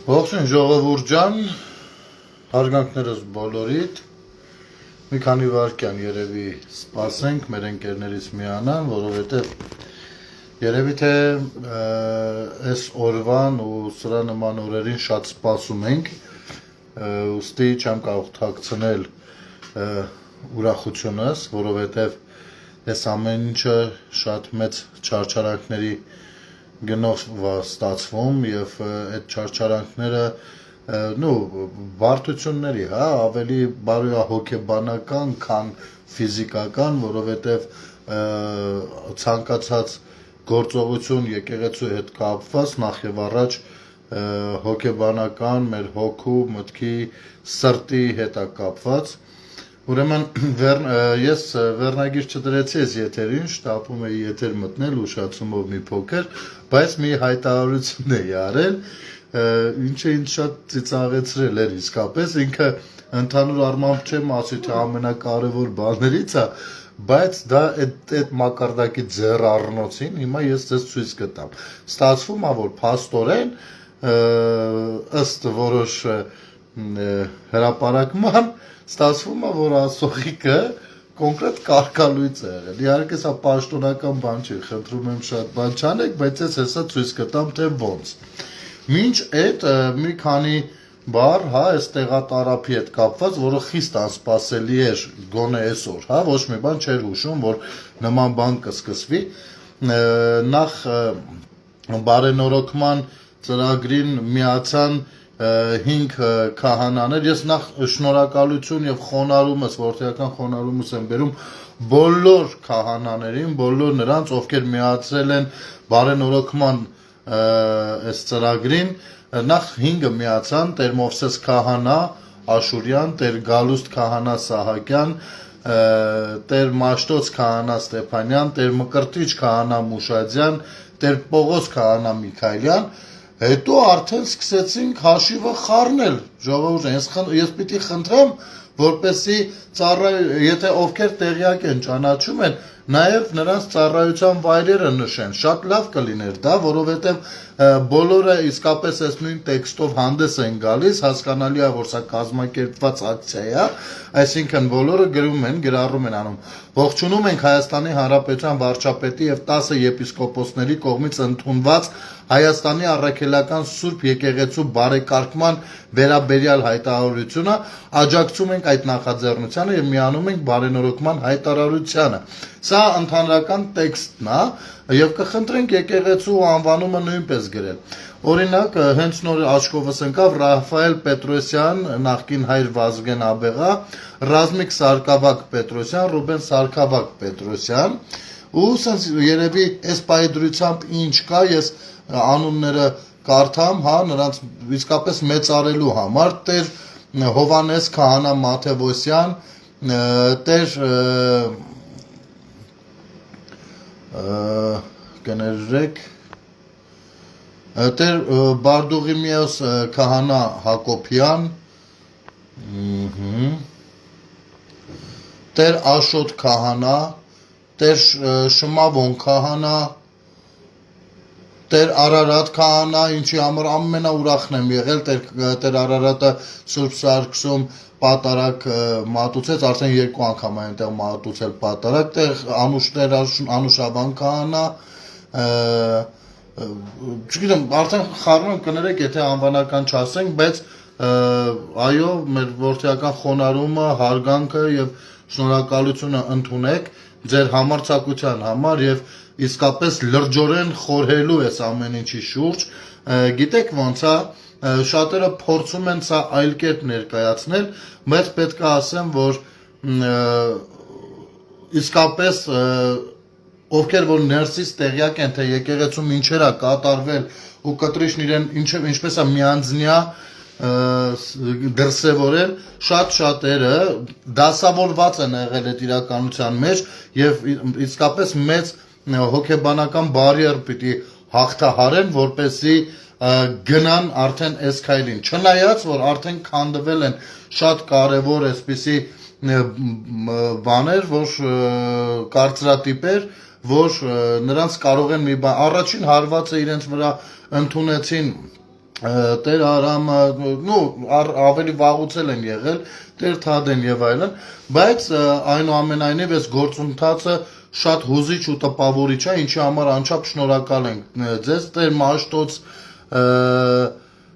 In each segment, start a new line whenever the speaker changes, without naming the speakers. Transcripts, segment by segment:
Ողջույն ժողովուրդ ջան, հարգանքներս բոլորիդ, մի քանի վայրկյան երևի սպասենք մեր ընկերներից միանան, որովհետև երևի թե այս օրվան ու սրա նման օրերին շատ սպասում ենք, ուստի չեմ կարող թաքցնել ուրախությունս, որովհետև այս ամեն ինչը շատ մեծ չարչարանքների գնով ստացվում եւ այդ չարչարանքները բարդությունների, ավելի բարոյահոգեբանական, քան ֆիզիկական, որովհետեւ ցանկացած գործողություն եկեղեցու հետ կապված նախ եւ առաջ հոգեբանական մեր հոգու, մտքի, սրտի հետ է կապված Ուրեմն ես վերնագիր չդրեցի այս եթերին, շտապում էի եթեր մտնել ուշացումով մի փոքր, բայց մի հայտարարություն էի արել, ինչը ինձ շատ ծիծաղեցրել էր իսկապես, ինքը ընդհանուր առմամբ չեմ ասի, թե ամենակարևոր բաներից է, բայց դա այդ մակարդակի ձեռառնոցին հիմա ես ձեզ ցույց կտամ։ Ստացվում է, որ փաստորեն ըստ որոշ հրապարակման Ստացվում է, որ ասողիկը կոնկրետ կարգալույծ է եղել։ Իհարկե սա պաշտոնական բան չի, խնդրում եմ շատ բան չանեք, բայց ես հեսա ցույց կտամ, թե ոնց։ Մինչ այդ մի քանի բառ, այս տեղատարափի հետ կապված, որը խիստ անսպասելի էր գոնե այսօր, ոչ մի բան չէր հուշում, որ նման բան կսկսվի։ Նախ բարենորոգման ծրագրին միացան 5 քահանաներ, ես նախ շնորհակալություն եւ խոնարհումս, որդիական խոնարհումս եմ բերում բոլոր քահանաներին, բոլոր նրանց, ովքեր միացրել են բարենորոգման այս ծրագրին, նախ 5-ը միացան, Տեր Մովսես քահանա Աշուրյան, Տեր Գալուստ քահանա Սահակյան, Տեր Մաշտոց քահանա Ստեփանյան, Տեր Մկրտիչ քահանա Մուշադյան, Տեր Պողոս քահանա Միքայելյան Հետո արդեն սկսեցինք հաշիվը խառնել, ժողովուրդ, ես պիտի խնդրեմ, որպեսզի եթե ովքեր տեղյակ են, ճանաչում են, նաև նրանց ծառայության վայրերը նշեն, շատ լավ կլիներ դա, որովհետև բոլորը իսկապես այս նույն տեքստով հանդես են գալիս, հասկանալի է, որ սա կազմակերպված ակցիա է, այսինքն բոլորը գրառում են անում։ Ողջունում ենք Հայաստանի Հանրապետության վարչապետի եւ 10 եպիսկոպոսների կողմից ընդունված Հայաստանի առաքելական Սուրբ Եկեղեցու բարեկարգման վերաբերյալ հայտարարությունը, աջակցում ենք այդ նախաձեռնությանը եւ միանում ենք բարենորոգման հայտարարությանը։ Սա ընդհանրական տեքստն է եւ կխնդրենք եկեղեցու անվանումը նույնպես գրել։ Օրինակ, հենց նոր աչքովս ընկավ Ռաֆայել Պետրոսյան, նախկին հայր Վազգեն Աբեղա, Ռազմիկ Սարգսակ Պետրոսյան, Ռուբեն Սարգսակ Պետրոսյան, ու սենց երևի այս պայդրությամբ ինչ կա, ես անունները կարդամ, նրանց իսկապես մեծարելու համար, Տեր Հովանես Քահանա Մաթևոսյան, Տեր կներեք Տեր Բարդուղիմեոս Քահանա Հակոբյան, Տեր Աշոտ Քահանա, Տեր Շմավոն Քահանա, Տեր Արարատ Քահանա, ինչի համար ամենաուրախն եմ եղել, Տեր Արարատը Սուրբ Սարգսում պատարակ մատուցեց, արդեն 2 անգամ այնտեղ մատուցել պատարակ, Տեր Անուշաբան Քահանա, չգիտեմ, արդեն խառնում եմ կներեք, եթե անվանական չասենք, բայց այո, մեր որդիական խոնարհումը, հարգանքը եւ շնորհակալությունը ընդունեք ձեր համարձակության համար եւ իսկապես լրջորեն խորհելու այս ամեն ինչի շուրջ, գիտեք ոնց է, շատերը փորձում են սա այլ կերպ ներկայացնել, բայց պետք է ասեմ, որ իսկապես ովքեր որ ներսից տեղյակ են, թե եկեղեցում ինչեր է կատարվել ու կտրիշն իրեն ինչպես է միանձնյա դրսևորել, շատ շատերը դասավորված են եղել այդ իրականության մեջ եւ իսկապես մեծ հոգեբանական բարիեր պիտի հաղթահարեն, որպեսզի գնան արդեն այս քայլին։ Չնայած որ արդեն քանդվել են շատ կարևոր այսպիսի բաներ, որ կարծրատիպեր, որ նրանց կարող են մի բան, առաջին հարվածը իրենց վրա ընդունեցին Տեր Արամը, ավելի վաղուց են եղել, Տեր Թադեն եւ այլն, բայց այնուամենայնիվ այս գործընթացը շատ հուզիչ ու տպավորիչ է, ինչի համար անչափ շնորհակալ ենք ձեզ, Տեր Մաշտոց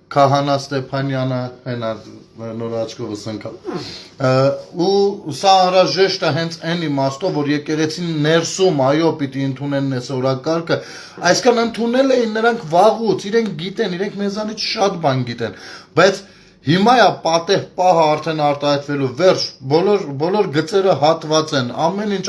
Քահանա Ստեփանյանը, այնա նոր աչքովս ընկա։ Ու սա անհրաժեշտ է հենց այն իմաստով, որ եկեղեցին ներսում, այո, պիտի ընդունեն այս օրակարգը, այսքան ընդունել էին նրանք վաղուց, իրենք գիտեն, իրենք մեզանից շատ բան գիտեն, բայց հիմա է պատեհ պահը արդեն արտահայտվելու վերջ, բոլոր գծերը հատված են, ամեն ինչ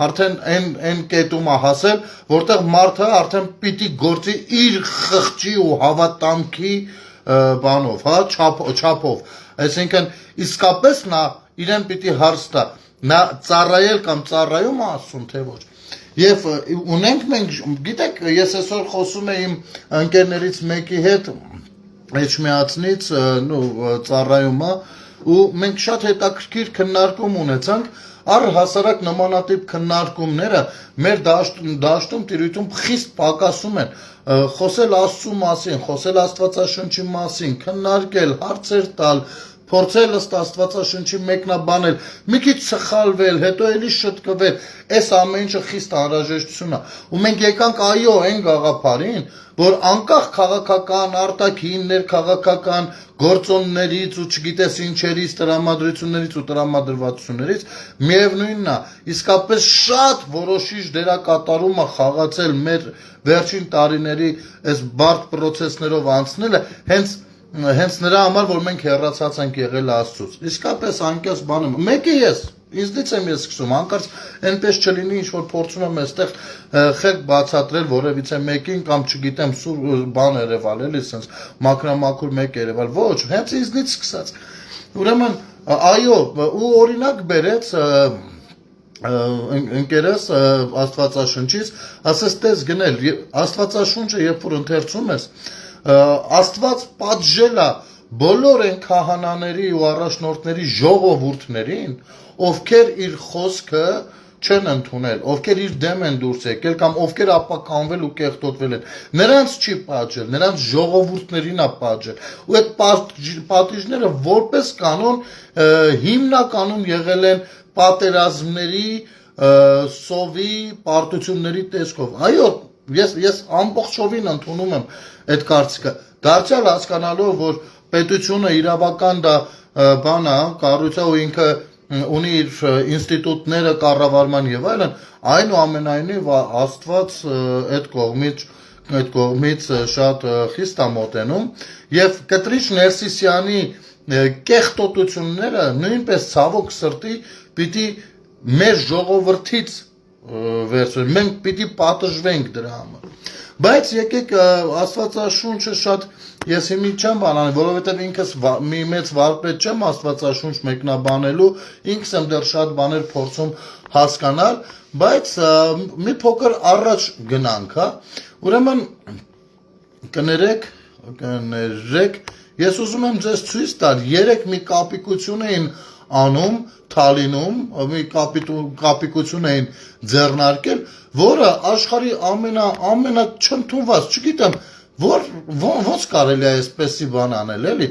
արդեն այն կետում է հասել, որտեղ մարդը արդեն պիտի գործի իր խղճի ու հավատամքի բանով, հա, չափով, այսինքն իսկապես նա իրեն պիտի հարց տա, նա ծառայել կամ ծառայում է Աստծուն, թե ոչ։ Եվ ունենք մենք, գիտեք, ես այսօր խոսում եմ իմ ընկերներից մեկի հետ, Էջմիածնից ծառայումը, ու մենք շատ հետաքրքիր քննարկում ունեցանք, առհասարակ նմանատիպ քննարկումները մեր դաշտում տիրույթում խիստ պակասում են, խոսել Աստծու մասին, խոսել Աստվածաշնչի մասին, քննարկել, հարցեր տալ, փորձել ըստ Աստվածաշնչի մեկնաբանել, մի քիչ սխալվել, հետո էլի շտկվել, այս ամեն ինչը խիստ անհրաժեշտություն է։ Ու մենք եկանք այո այն գաղափարին, որ անկախ քաղաքական, արտաքին, ներքաղաքական գործոններից ու չգիտես ինչերից, տրամադրություններից ու տրամադրվածություններից, միևնույնն է, իսկապես շատ որոշիչ դերակատարում է խաղացել մեր վերջին տարիների այս բարդ պրոցեսներով անցնելը, հենց նրա համար, որ մենք հեռացած ենք եղել Աստծուց։ Իսկապես անկեղծ բան եմ, մեկը ինձնից եմ ես սկսում, հանկարծ այնպես չլինի, ինչ որ փորձում եմ այստեղ խելք բացատրել որևիցե մեկին կամ չգիտեմ սուր բան երևալ, էլի sense մաքրամաքուր մեկ երևալ, ոչ, հենց ինձնից սկսած։ Ուրեմն, այո, ու օրինակ բերեց ընկերս Աստվածաշնչից, ասես տես գնել, Աստվածաշունչը երբ որ ընթերցում ես, Աստված պատժել է բոլոր այն քահանաների ու առաջնորդների ժողովուրդներին, ովքեր իր խոսքը չեն ընդունել, ովքեր իր դեմ են դուրս եկել կամ ովքեր ապականվել ու կեղտոտվել են, նրանց չի պատժել, նրանց ժողովուրդներին է պատժել, ու այդ պատիժները որպես կանոն հիմնականում եղել են պատերազմների, սովի, պարտությունների տեսքով, այո, ես ամբողջովին ընդունում եմ այդ կարծիքը, դարձյալ հասկանալով, որ պետությունը իրավական դա բան է, կառույց է ու ինքը ունի իր ինստիտուտները կառավարման եւ այլն, այնուամենայնիվ Աստված այդ կողմից շատ խիստ է մոտենում եւ Կտրիչ Ներսիսյանի կեղտոտությունները նույնպես ցավոք սրտի պիտի մեր ժողովրդից վերցվեն, մենք պիտի պատժվենք դրա համար։ Բայց եկեք Աստվածաշունչը շատ ես հիմի չեմ բանանում, որովհետև ինքս մի մեծ վարպետ չեմ Աստվածաշունչ մեկնաբանելու, ինքս եմ դեռ շատ բաներ փորձում հասկանալ, բայց մի փոքր առաջ գնանք, հա։ Ուրեմն կներեք, ես ուզում եմ ձեզ ցույց տալ, երեք մի կապիկություն էին անում Թալինում, մի կապիկություն էին ձեռնարկել, որը աշխարհի ամենաչընդունված, չգիտեմ, ոնց կարելի է այսպեսի բան անել, էլի։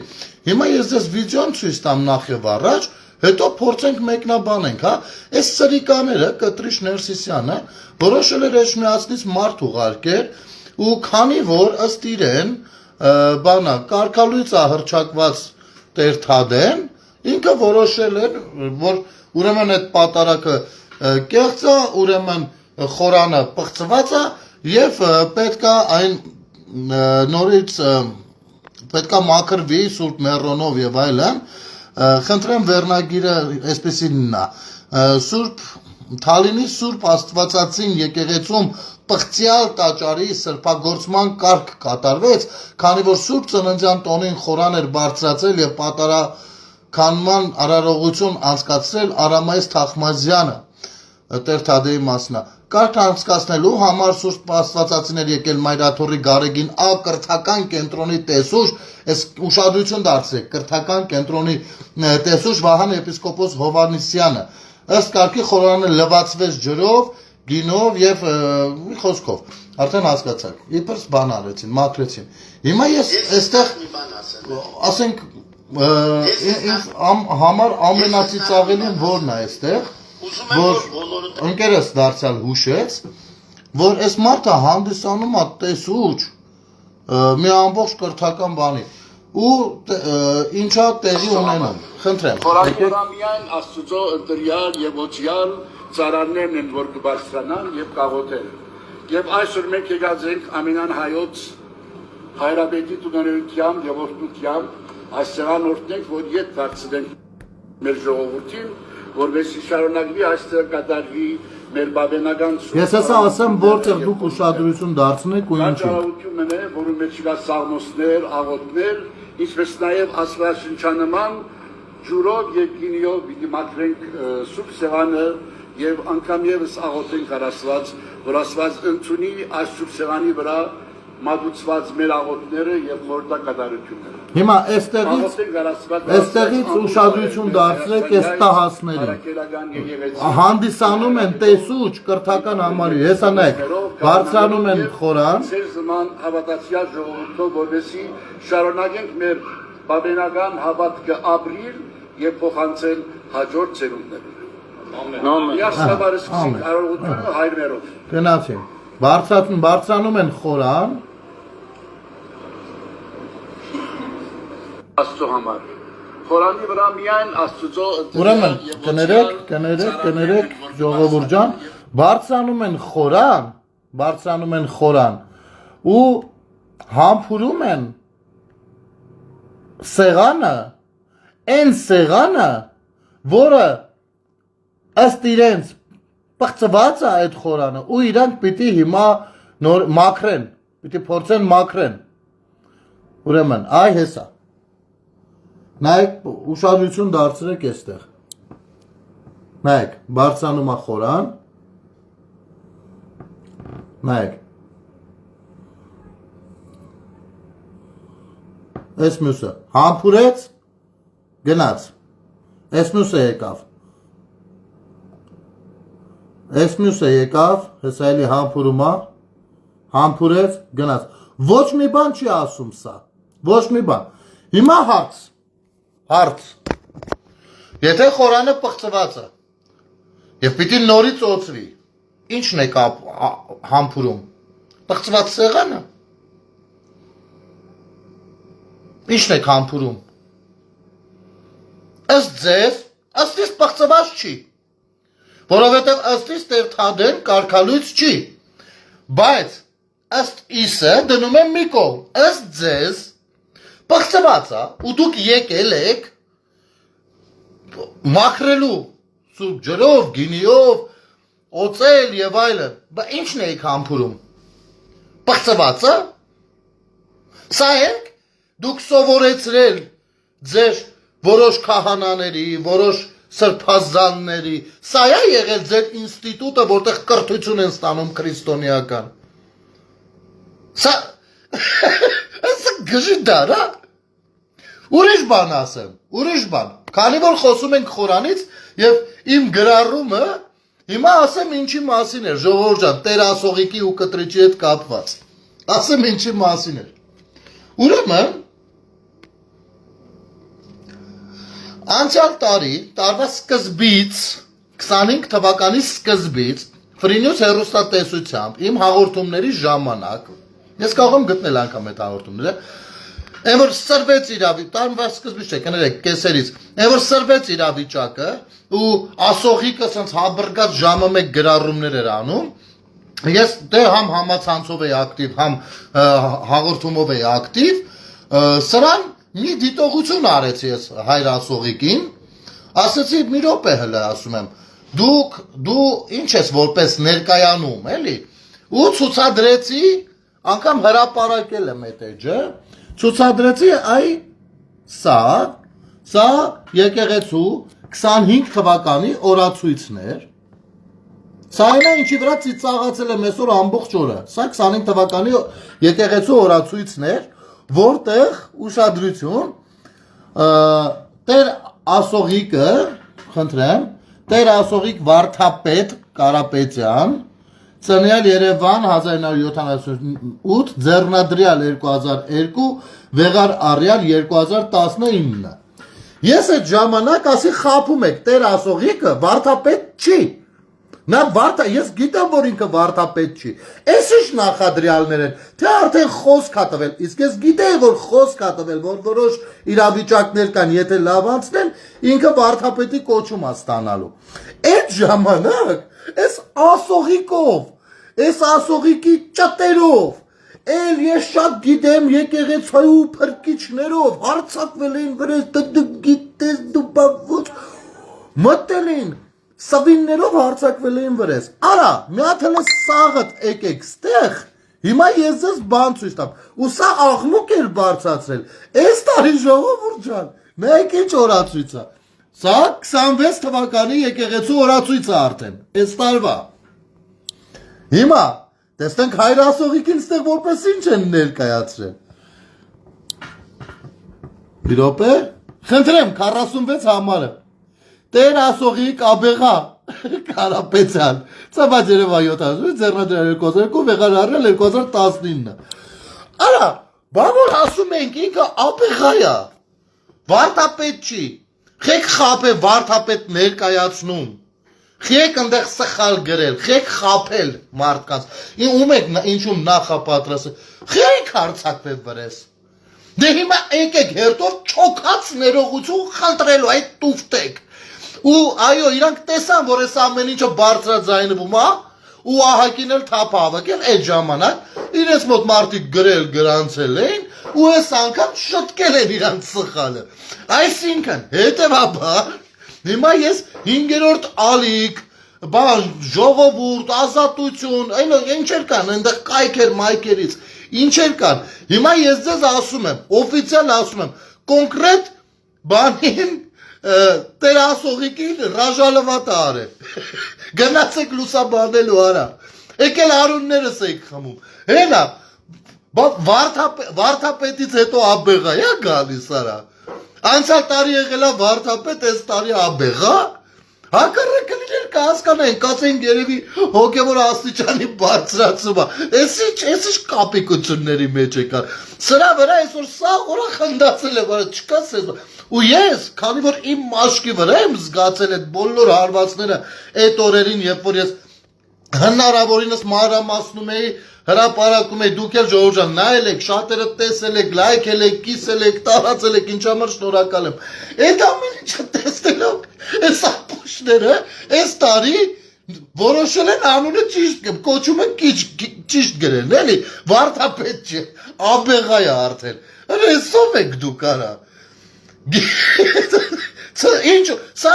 Հիմա ես ձեզ վիդեոն ցույց տամ նախ եւ առաջ, հետո փորձենք մեկնաբանենք, հա։ Այս սրիկաները Կտրիչ Ներսիսյանը որոշել էր Էջմիածնից մարդ ուղարկել, ու քանի որ ըստ իրեն բանա կարգալույծ է հռչակված Տեր Թադեն, ինքը որոշել էր, որ ուրեմն այդ պատարակը կեղծ է, ուրեմն խորանը պղծված է եւ պետքա այն նորից պետքա մաքրվի Սուրբ Մեռոնով եւ այլն, խնդրեմ վերնագիրը այսպեսին է, Թալինի Սուրբ Աստվածածին եկեղեցում պղծյալ տաճարի սրբագործման կարգ կատարվեց, քանի որ Սուրբ Ծննդյան տոնին խորան էր բարձրացել եւ պատարականման արարողություն անցկացրել Արամայիս Թախմազյանը, Տեր Թադեի մասնա։ Կարգ անցկացնելու համար Սուրբ Աստվածածին էր եկել Մայրաթորի Գարեգին կրթական կենտրոնի տեսուչ, այս ուշադրություն դարձրեք, կրթական կենտրոնի տեսուչ Վահան եպիսկոպոս Հովհաննիսյանը։ Ըստ կարգի խորանը լվացվեց ջրով, գինով եւ մի խոսքով արդեն հասկացաք իբրս բան արեցին մաքրեցին հիմա ես այստեղ ասենք համար ամենածիծաղելին որն է այստեղ որ ընկերս դարձյալ հուշեց որ այս մարդը հանդիսանում է տեսուչ մի ամբողջ կրթական բանի ու ինչա տեղի ունենում խնդրեմ
Խորամիան Աստծո ընտրյալ եւ ոչյալ ծառաներն են որ կբարձրանան եւ կաղոթեն եւ այսօր մենք եկած ենք ամենան հայոց հայրաբեդի տուներությամբ եւ օրդությամբ այս ծառանորդենք որ իդ դարձնենք մեր ժողովրդին որովհետեւ շարունակվի այստեղ կատարվի մեր բավենական
ես հեսա ասեմ որտեղ դուք ուշադրություն դարձնեք ու ինչու
Ճարաությունն է որում մեջ կա սաղմոսներ աղոթներ ինչպես նաև աստվածաշնչանման ջուրով եւ գինիով պիտի մաքրենք սուրբ սեղանը եւ անգամ եւս աղոթենք Աստված որ Աստված ընդունի այս սուրբ սեղանի վրա մատուցված մեր աղոթները եւ խորհրդակատարությունները
հիմա այստեղից ուշադրություն դարձրեք այս տահասներին հանդիսանում են տեսուչ կրթական համարի հեսա նայեք բարձրանում են խորան
Սերզման հավատացյալ ժողովուրդով որովհետեւ շարունակենք մեր բավենական հավատքը ապրիլ եւ փոխանցել հաջորդ ծերունդներին ամեն Աստված արարողությունը հայրներով
գնացին բարձրանում են խորան
Աստծո համար Խորանի վրա միայն Աստծո
ուրեմն կներեք ժողովուրդ ջան բարձրանում են խորան ու համբուրում են սեղանը այն սեղանը որը ըստ իրենց պղծված է այդ խորանը ու իրանք պիտի հիմա նոր մաքրեն պիտի փորձեն մաքրեն ուրեմն այ հեսա նայեք ուշադրություն դարձրեք այստեղ նայեք բարձրանում է խորան նայեք այս մյուսը համբուրեց գնաց այս մյուսը եկավ հեսա էլի համբուրում է համբուրեց գնաց ոչ մի բան չի ասում սա ոչ մի բան հիմա հարց եթե խորանը պղծված է եւ պիտի նորից օծվի ինչն է համբուրում պղծված սեղանը ինչն է համբուրում ըստ ձեզ ըստ իս պղծված չի որովհետեւ ըստ իս Տեր կարգալույց չի բայց ըստ իսը դնում եմ մի կողմ ըստ ձեզ պղծված է ու դուք եկել եք մաքրելու սուրբ ջրով, գինիով, օծել եւ այլն, բայց ինչն եք համբուրում պղծվածը սա եք դուք սովորեցրել ձեր որոշ քահանաների, որոշ սրբազանների սա է եղել ձեր ինստիտուտը որտեղ կրթություն են ստանում քրիստոնեական սա գժդար է ուրիշ բան ասեմ ուրիշ բան քանի որ խոսում ենք խորանից եւ իմ գրառումը հիմա ասեմ ինչի մասին է ժողովուրդ ջան Տեր ասողիկի ու կտրիճի հետ կապված ասեմ ինչի մասին է ուրեմն անցյալ տարվա սկզբից 25 թվականի սկզբից Ֆրինյուս հեռուստատեսությամբ իմ հաղորդումների ժամանակ ես կարող եմ գտնել անգամ այդ հաղորդումները Այն որ սրվեց տարվա սկզբից չէ, կներեք, կեսերից, այն որ սրվեց իրավիճակը ու ասողիկը սենց հաբրգած ժամը մեկ գրառումներ էր անում, ես դե համ համացանցով էի ակտիվ, համ հաղորդումով էի ակտիվ, սրան մի դիտողություն արեցի ես հայր ասողիկին, ասեցի մի րոպե հլը ասում եմ, դու ինչ ես որպես ներկայանում, էլի, ու ցուցադրեցի, անգամ հրապարակել եմ այդ էջը, ցուցադրեցի այ սա եկեղեցու 25 թվականի օրացույցներ սա այնա ինչի վրա ծիծաղացել եմ այսօր ամբողջ օրը սա 25 թվականի եկեղեցու օրացույցներ որտեղ ուշադրություն Տեր ասողիկը խնդրեմ Տեր ասողիկ Վարդապետ Կարապետյան Ծնյալ Երևան 1978, ձեռնադրյալ 2002, վեղար առյալ 2019։ Ես այդ ժամանակ ասի խափում եք, Տեր ասողիկը վարդապետ չի։ Նա ես գիտեմ, որ ինքը վարդապետ չի։ Էս ինչ նախադրյալներ են, թե արդեն խոսք ա տվել, իսկ ես գիտեի, որ խոսք ա տվել, որ որոշ իրավիճակներ կան, եթե լավ անցնեն, ինքը վարդապետի կոչում ա ստանալու։ Այդ ժամանակ, այս ասողիկով, այս ասողիկի ճտերով, էլ ես շատ գիտեմ եկեղեցու փրկիչներով, հարցակվել էին վրես, դու գիտես, դու բավոց, մտել էին, սավիններով հարցակվել էին վրես, արա, մի հատ հլը սաղըտ եկեք ստեղ, հիմա ես ձեզ բան ցույց տամ, ու սա աղմուկ էր բարձացրել, այս տարի ժողովուրդ ջան, նայեք ինչ օրացույց է, սա 26 թվականի եկեղեցու օրացույց է արդեն, այս տարվա, հիմա, տեսնենք Հայր ասողիկին ստեղ որպես ինչ են ներկայացրել, մի րոպե, խնդրեմ 46 համարը, Տեր ասողիկ աբեղա, Կարապետյան, ծավաց Երևան 70, ձեռնադրյալ 2002, վեղար առյալ 2019։ Արա, բավոր ասում ենք ինքը աբեղա է, վարդապետ չի, խեք խապ է վարդապետ ներկայացնում, խեք ընդեղ սխալ գրել, խեք խապել մարդկանց, ում եք ինչում նախապատրասը, խեք հարցակվել վրես, դե հիմա եկեք հերտով չոքած ներողություն խնդրելու այդ տուվտեք, ու այո, իրանք տեսան, որ այս ամեն ինչը բարձրաձայնվում է, ու ահագին էլ թափ հավաքել այդ ժամանակ, իրենց մոտ մարդիկ գրել գրանցել էին, ու այս անգամ շտկել են իրանք սխալը։ Այսինքն, հետևաբար, հիմա ես 5-րդ ալիք, բան, ժողովուրդ, ազատություն, ինչեր կան, այնտեղ կայքեր, մայքերից, ինչեր կան։ Հիմա ես ձեզ ասում եմ, օֆիցիալ ասում եմ, կոնկրետ բանին Տեր ասողիկին ռաժալվատ արել, գնացեք լուսաբանելու արա, եկել արուններս եք խմում, հենա, վարդապետից հետո աբեղա, յա գալիս արա, անցյալ տարի եղել է վարդապետ, այս տարի աբեղա, հակառակը լիներ կհասկանային, կացենք երևի հոգևոր աստիճանի բարձրացում է, ես ինչ կապիկությունների մեջ եկար, սրա վրա այսօր սա օրա խնդացել է, վրա չկա սեզ, ու ես, քանի որ իմ մաշկի վրա եմ զգացել այդ բոլոր հարվածները այդ օրերին, երբ որ ես հնարավորինս մանրամասնում էի, հրապարակում էի, դուք էլ ժողովուրդ ջան, նայել եք, շատերը տեսել եք, լայքել եք, կիսել եք, տարածել եք, ինչ համար շնորհակալ եմ։ Այդ ամեն ինչը տեսնելով, այս ապուշները, այս տարի որոշել են անունը ճիշտ կոչումը ճիշտ գրեն, էլի, վարդապետ չէ, աբեղա է արդեն։ Այսով եք դուք արա։ Ինչ, սա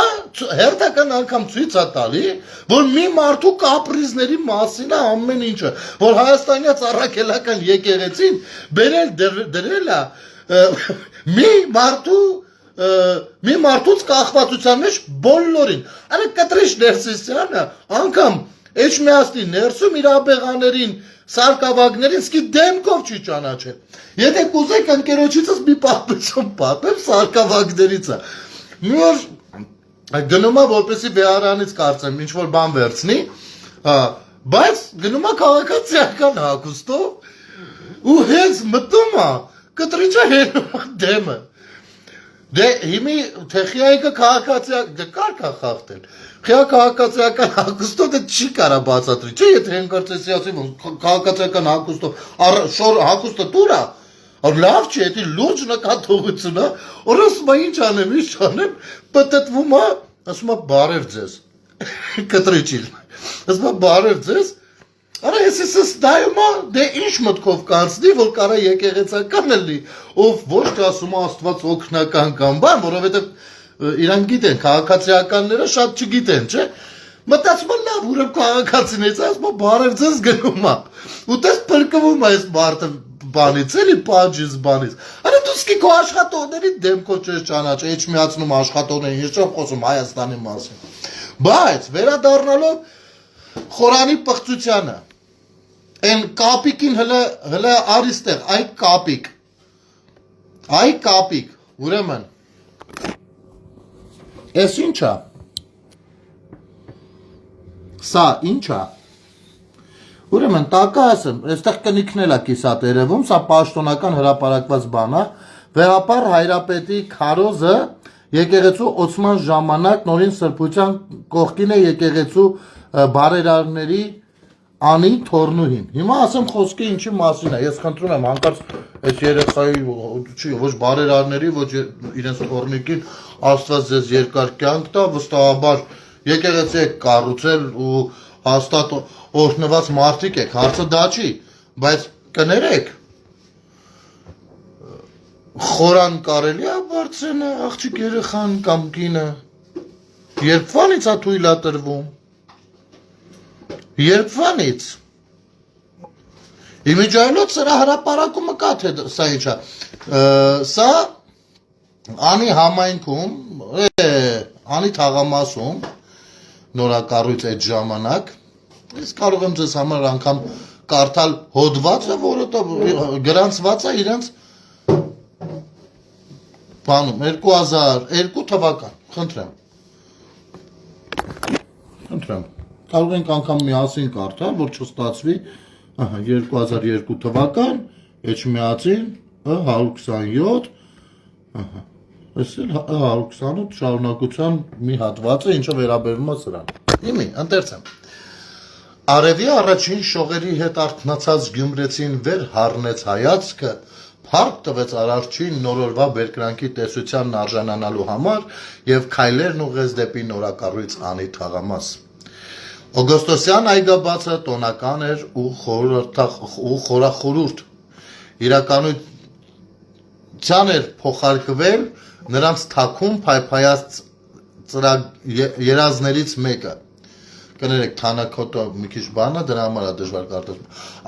հերթական անգամ ցույց է տալի, որ մի մարդու կապրիզների մասին է ամեն ինչը, որ հայաստանյաց առաքելական եկեղեցին դրել է մի մարդուց կախվածության մեջ բոլորին, արա կտրիչ Ներսիսյանը անգամ Էջմիածնի ներսում իր աբեղաներին սարկավագներին սկի դեմքով չի ճանաչել, եթե կուզեք ընկերոջիցս մի պատմություն պատմեմ սարկավագներից է, մի որ գնում է որպեսի վեարանից կարծեմ ինչ-որ բան վերցնի, բայց գնում է քաղաքացիական հագուստով ու հենց մտնում է, կտրիչը հենում է դեմը, դե հիմի թեխիայիկը քաղաքացիական, կարգ է խախտել, քաղաքացիական հագուստով դե չի կարա բացատրի, չէ եթե հենկարծեսի ասեմ, քաղաքացիական հագուստով, հագուստը տուր է, լավ չէ, եթե լուրջ նկատողություն է, որ ասում է ինչ անեմ, պտտվում է, ասում է բարև ձեզ, կտրիչիլ, ասում է բարև ձեզ, արա ես ես դայում է, դե ինչ մտքով կանցնի, որ կարա եկեղեցական էլի, ով ոչ թե ասում է աստված օգնական կամ բան, որովհետև իրանք գիտեն, քաղաքացիականները շատ չգիտեն, չէ, մտածում է լավ, ուրեմ քաղաքացիներից, ասում է բարև ձեզ գնում է, ու տես պրկվում է այս մարդը բանից, էլի պաջից բանից, արա դու սկի քո աշխատողների դեմքով չես ճանաչ, Էջմիածնում աշխատողներին, ես չեմ խոսում Հայաստանի մասին, բայց վերադառնալով խորանի պղծությանը, այն կապիկին հլը արիստեղ, այ կապիկ, ուրեմն, ես ինչ է, սա ինչ է, Ուրեմն տակը ասեմ, այստեղ կնիքնել է կիսատ երևում, սա պաշտոնական հրապարակված բան է, վեհապար Հայրապետի քարոզը եկեղեցու ոցման ժամանակ նորին սրբության կողքին է եկեղեցու բարերարների անի թորնուհին։ Հիմա ասեմ խոսքը ինչի մասին է։ Ես խնդրում եմ հանկարծ այս երեխայի ոչ բարերարների, ոչ իրենց թորնիկին Աստված ձեզ երկար կյանք տա, վստահաբար եկեղեցի եք կառուցել ու հաստատ օրհնված մարդիկ եք, հարցը դա չի, բայց կներեք խորան կարելի է բարձրացնել աղջիկ երեխան կամ կինը, երբվանից է թույլ է տրվում, երբվանից, իմիջայլոց սրա հրապարակումը կա թե սա ինչ է, սա անի համայնքում, անի թաղամասում, նորակառույց այդ ժամանակ, ես կարող եմ ձեզ համար անգամ կարդալ հոդվածը, որը գրանցված է իրենց բանում 2002 թվական, խնդրեմ, կարող ենք անգամ միասին կարդալ, որ չստացվի 2002 թվական, Էջմիածին, 127, այսել 128 շարունակության մի հատված է, ինչը վերաբերում է սրան։ Իմի, ընթերցեմ։ Արևի առաջին շողերի հետ արթնացած գյումրեցին վեր հառնեց հայացքը, փառք տվեց Արարչին նորորվա բերկրանքի տեսությանն արժանանալու համար եւ քայլերն ուղղեց դեպի նորակառույց անի թաղամաս։ Օգոստոսյան այգաբացը տոնական էր ու խորախորուրդ, իրականության էր փոխարկվել նրանց թաքուն փայփայած երազներից մեկը։ Կներեք, թանաքոտը մի քիչ բան է, դրա համար է դժվար կարդալ։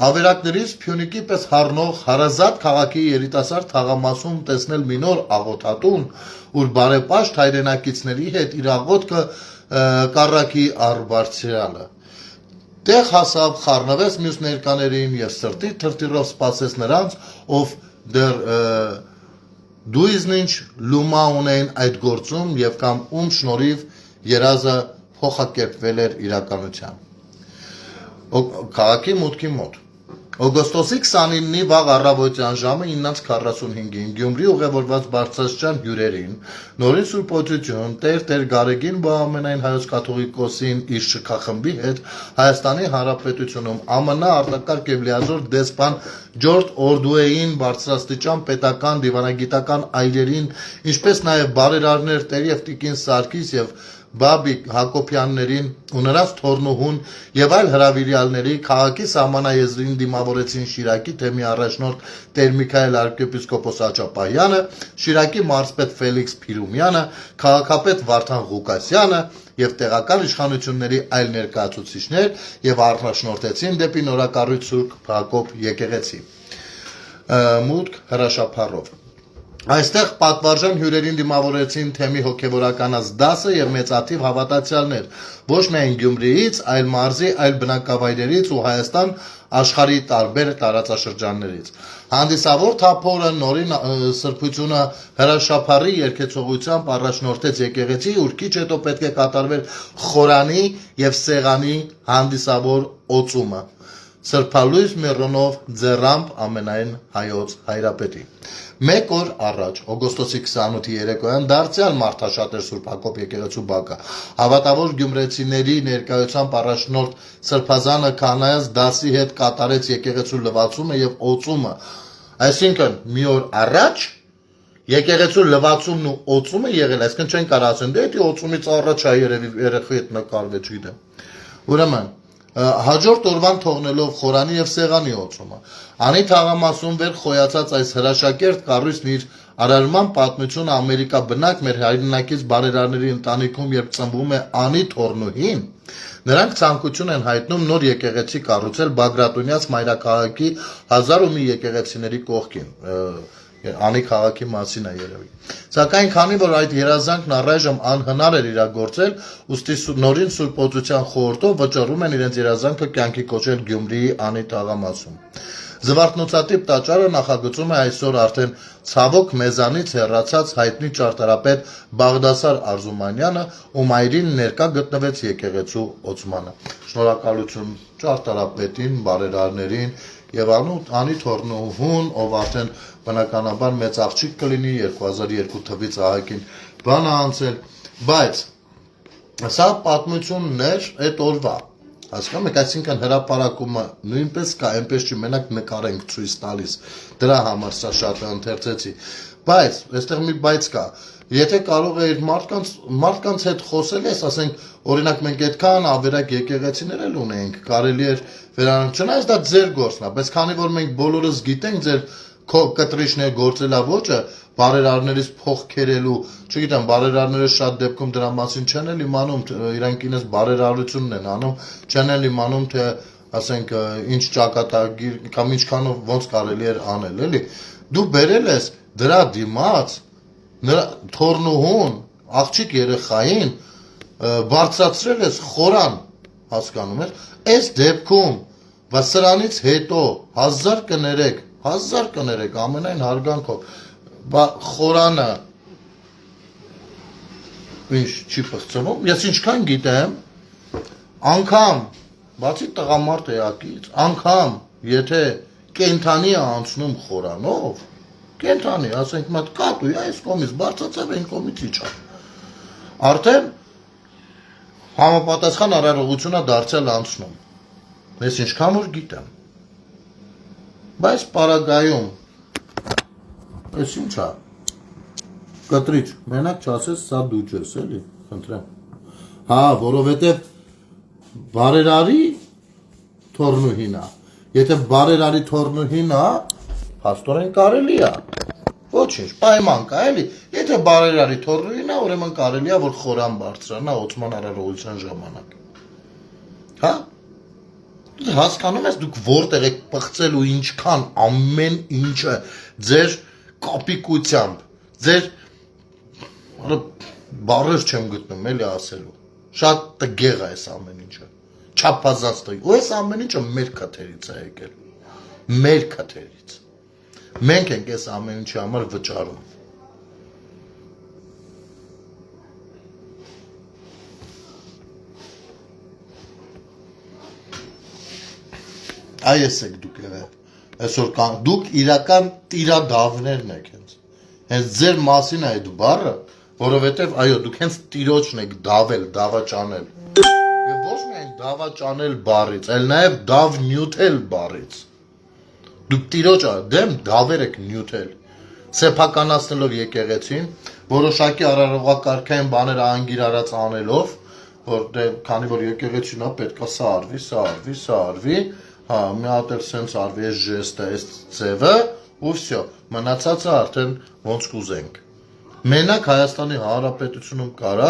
Ավերակներից Փյունիկի պես հառնող հարազատ քաղաքի երիտասարդ թաղամասում տեսնել մի նոր աղոթատուն, ուր բարեպաշտ հայրենակիցների հետ իր աղոթքը կառակի առբարձրյալը։ Տեղ հասավ, խառնվեց մյուս ներկաներին և սրտի թրթիրով սպասեց նրանց, ով դեռ դույզնինչ լումա ունեն այդ գործում և կամ ում շնորհիվ երազը փոխակերպվել էր իրականության։ Քաղաքի մուտքի մոտ։ Օգոստոսի 29-ի վաղ առավոտյան ժամը 9:45-ին Գյումրի ուղևորված բարձրաստիճան հյուրերին նորին Սուրբ Օծություն Տեր Գարեգին Բոհամենային հայոց կաթողիկոսին իր շքախմբի հետ Հայաստանի Հանրապետությունում ԱՄՆ արտակարգ եւ լիազոր դեսպան Ջորջ Օրդուեին բարձրաստիճան պետական դիվանագիտական այրերին, ինչպես նաեւ բարերարներ Տեր եւ Տիկին Սարգիս եւ Բաբիկ Հակոբյաններին ու նրանց թորնուհուն եւ այլ հրավիրյալների քաղաքի սահմանաեզրին դիմավորեցին Շիրակի թեմի առաջնորդ Տեր Միքայել arczepiskopos Աճապահյանը, Շիրակի մարզպետ Ֆելիքս Փիրումյանը, քաղաքապետ Վարդան Ղուկասյանը եւ տեղական իշխանությունների այլ ներկայացուցիչներ եւ առաջնորդեցին դեպի նորակառույց Սուրբ Հակոբ եկեղեցի։ Մուտք հրաշափառով։ Այստեղ պատվարժան հյուրերին դիմավորեցին թեմի հոգևորականած դասը եւ մեծաթիվ հավատացյալներ, ոչ միայն Գյումրիից, այլ մարզի, այլ բնակավայրերից ու Հայաստան աշխարհի տարբեր տարածաշրջաններից։ Հանդիսավոր թափորը նորին սրբությունը հրաշափառի երկեցողությամբ առաջնորդեց եկեղեցի, ուր քիչ հետո պետք է կատարվեր խորանի եւ սեղանի հանդիսավոր օծումը։ Սրբալույս Միրոնով ձեռամբ ամենայն հայոց հայրապետի։ Մեկ օր առաջ, օգոստոսի 28-ի երեկոյան, դարձյալ մարդաշատ էր Սուրբ Հակոբ եկեղեցու բակը։ Հավատավոր գյումրեցիների ներկայությամբ առաջնորդ Սրբազանը քահանայած դասի հետ կատարեց եկեղեցու լվացումը եւ օծումը։ Այսինքն, մի օր առաջ եկեղեցու լվացումն ու օծումը եղել, այսինքն չեն կարող ասեն, դե օծումից առաջ է երևի երեխի հետ նկարվեց, գիտեմ։ Ուրեմն հաջորդ օրվան թողնելով խորանի եւ սեղանի օծումը։ Անի թաղամասում վեր խոյացած այս հրաշակերտ կառույցն իր արարման պատմությունը Ամերիկա բնակ մեր հայրենակից բարերարների ընտանիքում երբ ծնվում է անի թորնուհին, նրանք ցանկություն են հայտնում նոր եկեղեցի կառուցել Բագրատունյաց մայրաքաղաքի 1001 եկեղեցիների կողքին։ Անի քաղաքի մասին է երևի։ Սակայն քանի որ այդ երազանքն առայժմ անհնար էր իրագործել, ուստի նորին Սուրբ Օծության խորհրդով վճռում են իրենց երազանքը կյանքի կոչել Գյումրիի Անի թաղամասում։ Զվարթնոցատիպ տաճարը նախագծում է այսօր արդեն ցավոք մեզանից հեռացած հայտնի ճարտարապետ Բաղդասար Արզումանյանը, ում այրին ներկա գտնվեց եկեղեցու օծմանը։ Շնորհակալություն ճարտարապետին, բարերարներին եւ անի թորնուհուն, ով արդեն բնականաբար մեծ աղջիկ կլինի 2002 թվից ահագին բան անցել, բայց սա պատմությունն էր այդ օրվա։ Հասկանում եք, այսինքն հրապարակումը նույնպես կա, այնպես չի, մենակ նկար ենք ցույց տալիս։ Դրա համար սա շատ ընթերցեցի։ Բայց այստեղ մի բայց կա։ Եթե կարող էիր մարդկանց հետ խոսել ես, ասենք, օրինակ մենք այդքան ավերակ եկեղեցիներ էլ ունենք, կարելի էր վերանալ, չնայած դա ձեր գործն է, բայց քանի որ մենք բոլորս գիտենք ձեր կտրիչներ գործելավոճը, բարերարներից փող քերելու, չգիտեմ, բարերարները շատ դեպքում դրա մասին չեն էլ իմանում, իրանք ինձ բարերարությունն են անում, չեն էլ իմանում, թե ասենք ինչ ճակատագիր կամ ինչքանով ոնց կարելի էր անել, էլի։ Դու բերել ես դրա դիմաց նրա թորնուհուն, աղջիկ երեխային բարձրացրել ես խորան, հասկանում ես, այս դեպքում, բայց սրանից հետո 1000 կներեք ամենայն հարգանքով, խորանը ինչ չի պղծվում, ես ինչքան գիտեմ, անգամ, բացի տղամարդ էակից, անգամ, եթե կենթանի է անցնում խորանով, կենթանի, ասենք մատ կատու, այս կոմից բարձացավ, այն կոմից իջավ, արդեն համապատասխան արարողությունը դարձել անցնում, ես ինչքան որ գիտեմ, բայց պարագայում, ես ինչ է, կտրիչ, մենակ չասես սա դու չես, էլի, խնդրեմ, հա, որովհետև բարերարի թորնուհին է, եթե բարերարի թորնուհին է, հաստորեն կարելի է, ոչինչ, պայման կա, էլի, եթե բարերարի թորնուհին է, ուրեմն կարելի է, որ խորան բարձրանա օծման արարողության ժամանակ, հա, հասկանում ես դուք որտեղ եք պղծել ու ինչքան ամեն ինչը ձեր կապիկությամբ, ձեր բառեր չեմ գտնում էլի ասելու, շատ տգեղ է այս ամեն ինչը, չափազանց տգեղ, ու այս ամեն ինչը մեր քթերից է եկել, մեր քթերից, մենք ենք այս ամեն ինչի համար վճարում, այս եք դուք եղել, այսօր դուք իրական տիրադավներն եք հենց ձեր մասին է այդ բառը, որովհետև այո, դուք հենց տիրոջն եք դավել, դավաճանել, և ոչ միայն դավաճանել բառից, այլ նաև դավ նյութել բառից, դուք տիրոջ դեմ դավեր եք նյութել, սեփականացնելով եկեղեցին, որոշակի արարողակարգային բաներ անգիր արած անելով, որ քանի որ եկեղեցին է պետք է սա արվի, հա, մի հատ էլ սենց արվի, այս ժեստը, այս ձևը, ու վсё, մնացածը արդեն ոնց կուզենք։ Մենակ Հայաստանի Հանրապետությունում կարա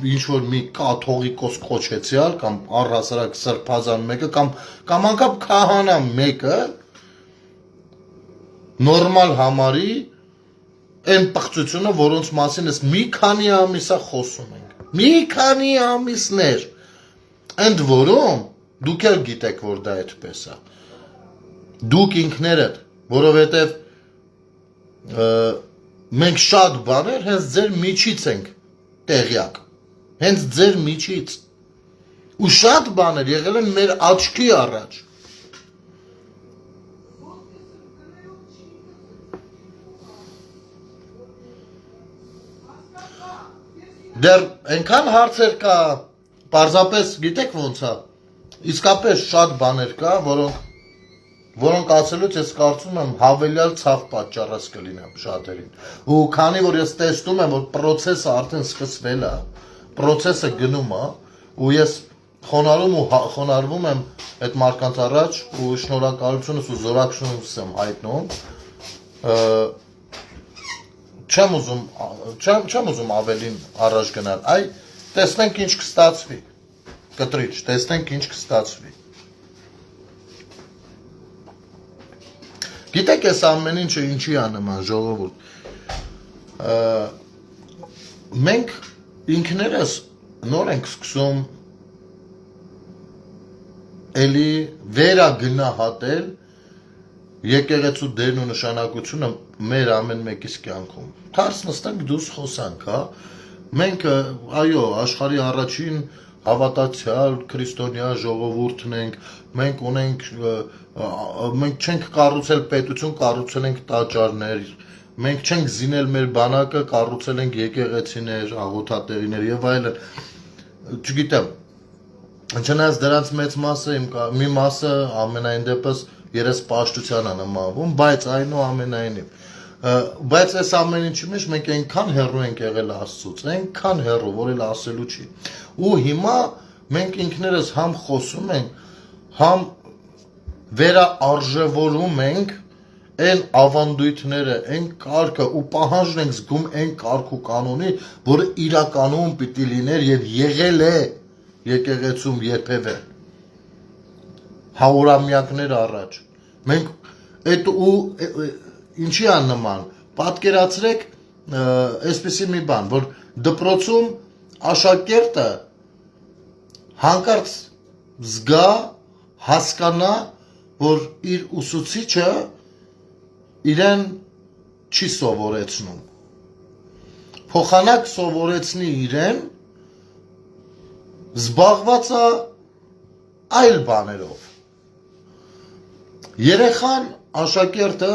ինչ-որ մի կաթողիկոս կոչեցյալ, կամ առհասարակ սրբազան մեկը, կամ անգամ քահանա մեկը, նորմալ համարի այն պղծությունը, որոնց մասին ես մի քանի ամիս է խոսում ենք, մի քանի ամիսներ, ընդ որում, դուք էլ գիտեք, որ դա այդպես է, դուք ինքներդ, որովհետև մենք շատ բաներ հենց ձեր միջից ենք տեղյակ, հենց ձեր միջից, ու շատ բաներ եղել են մեր աչքի առաջ, դեռ ենքան հարցեր կա, պարզապես գիտեք ոնց է, իսկապես շատ բաներ կա, որոնք ասելուց ես կարծում եմ հավելյալ ցավ պատճառած կլինեմ շատերին, ու քանի որ ես տեսնում եմ, որ պրոցեսը արդեն սկսվել է, պրոցեսը գնում է, ու ես խոնարհվում եմ այդ մարդկանց առաջ, ու շնորհակալությունս ու զորակցությունս եմ հայտնում, չեմ ուզում ավելին առաջ գնալ, այ տեսնենք ինչ կստացվի, կտրիչ, տեսնենք ինչ կստացվի։ Գիտեք ես ամեն ինչը ինչի է նման ժողովուրդ, մենք ինքներս նոր ենք սկսում էլի վերագնահատել եկեղեցու դերն ու նշանակությունը մեր ամեն մեկիս կյանքում։ Թարս նստենք դուրս խոսանք, հա։ Մենք այո, աշխարհի առաջին հավատացյալ քրիստոնյա ժողովուրդն ենք, մենք չենք կառուցել պետություն, կառուցել ենք տաճարներ, մենք չենք զինել մեր բանակը, կառուցել ենք եկեղեցիներ, աղոթատեղիներ եւ այլն։ Չգիտեմ, չնայած դրանց մեծ մասը մի մասը ամենայն դեպս երեսպաշտության է նմանվում, բայց այնուամենայնիվ բայց այս ամեն ինչի մեջ մենք այնքան հեռու ենք եղել Աստծուց, այնքան հեռու, որ էլ ասելու չի։ Ու հիմա մենք ինքներս համ խոսում ենք, համ վերաարժևորում ենք այն ավանդույթները, այն կարգը ու պահանջն ենք զգում այն կարգ ու կանոնի, որը իրականում պիտի լիներ եւ եղել է եկեղեցում երբևէ հարյուրամյակներ առաջ։ Մենք այդ ու ինչի աննման, պատկերացրեք այսպիսի մի բան, որ դպրոցում աշակերտը հանկարծ զգա, հասկանա, որ իր ուսուցիչը իրեն չի սովորեցնում։ Փոխանակ սովորեցնի իրեն, զբաղված է այլ բաներով։ Երեխան, աշակերտը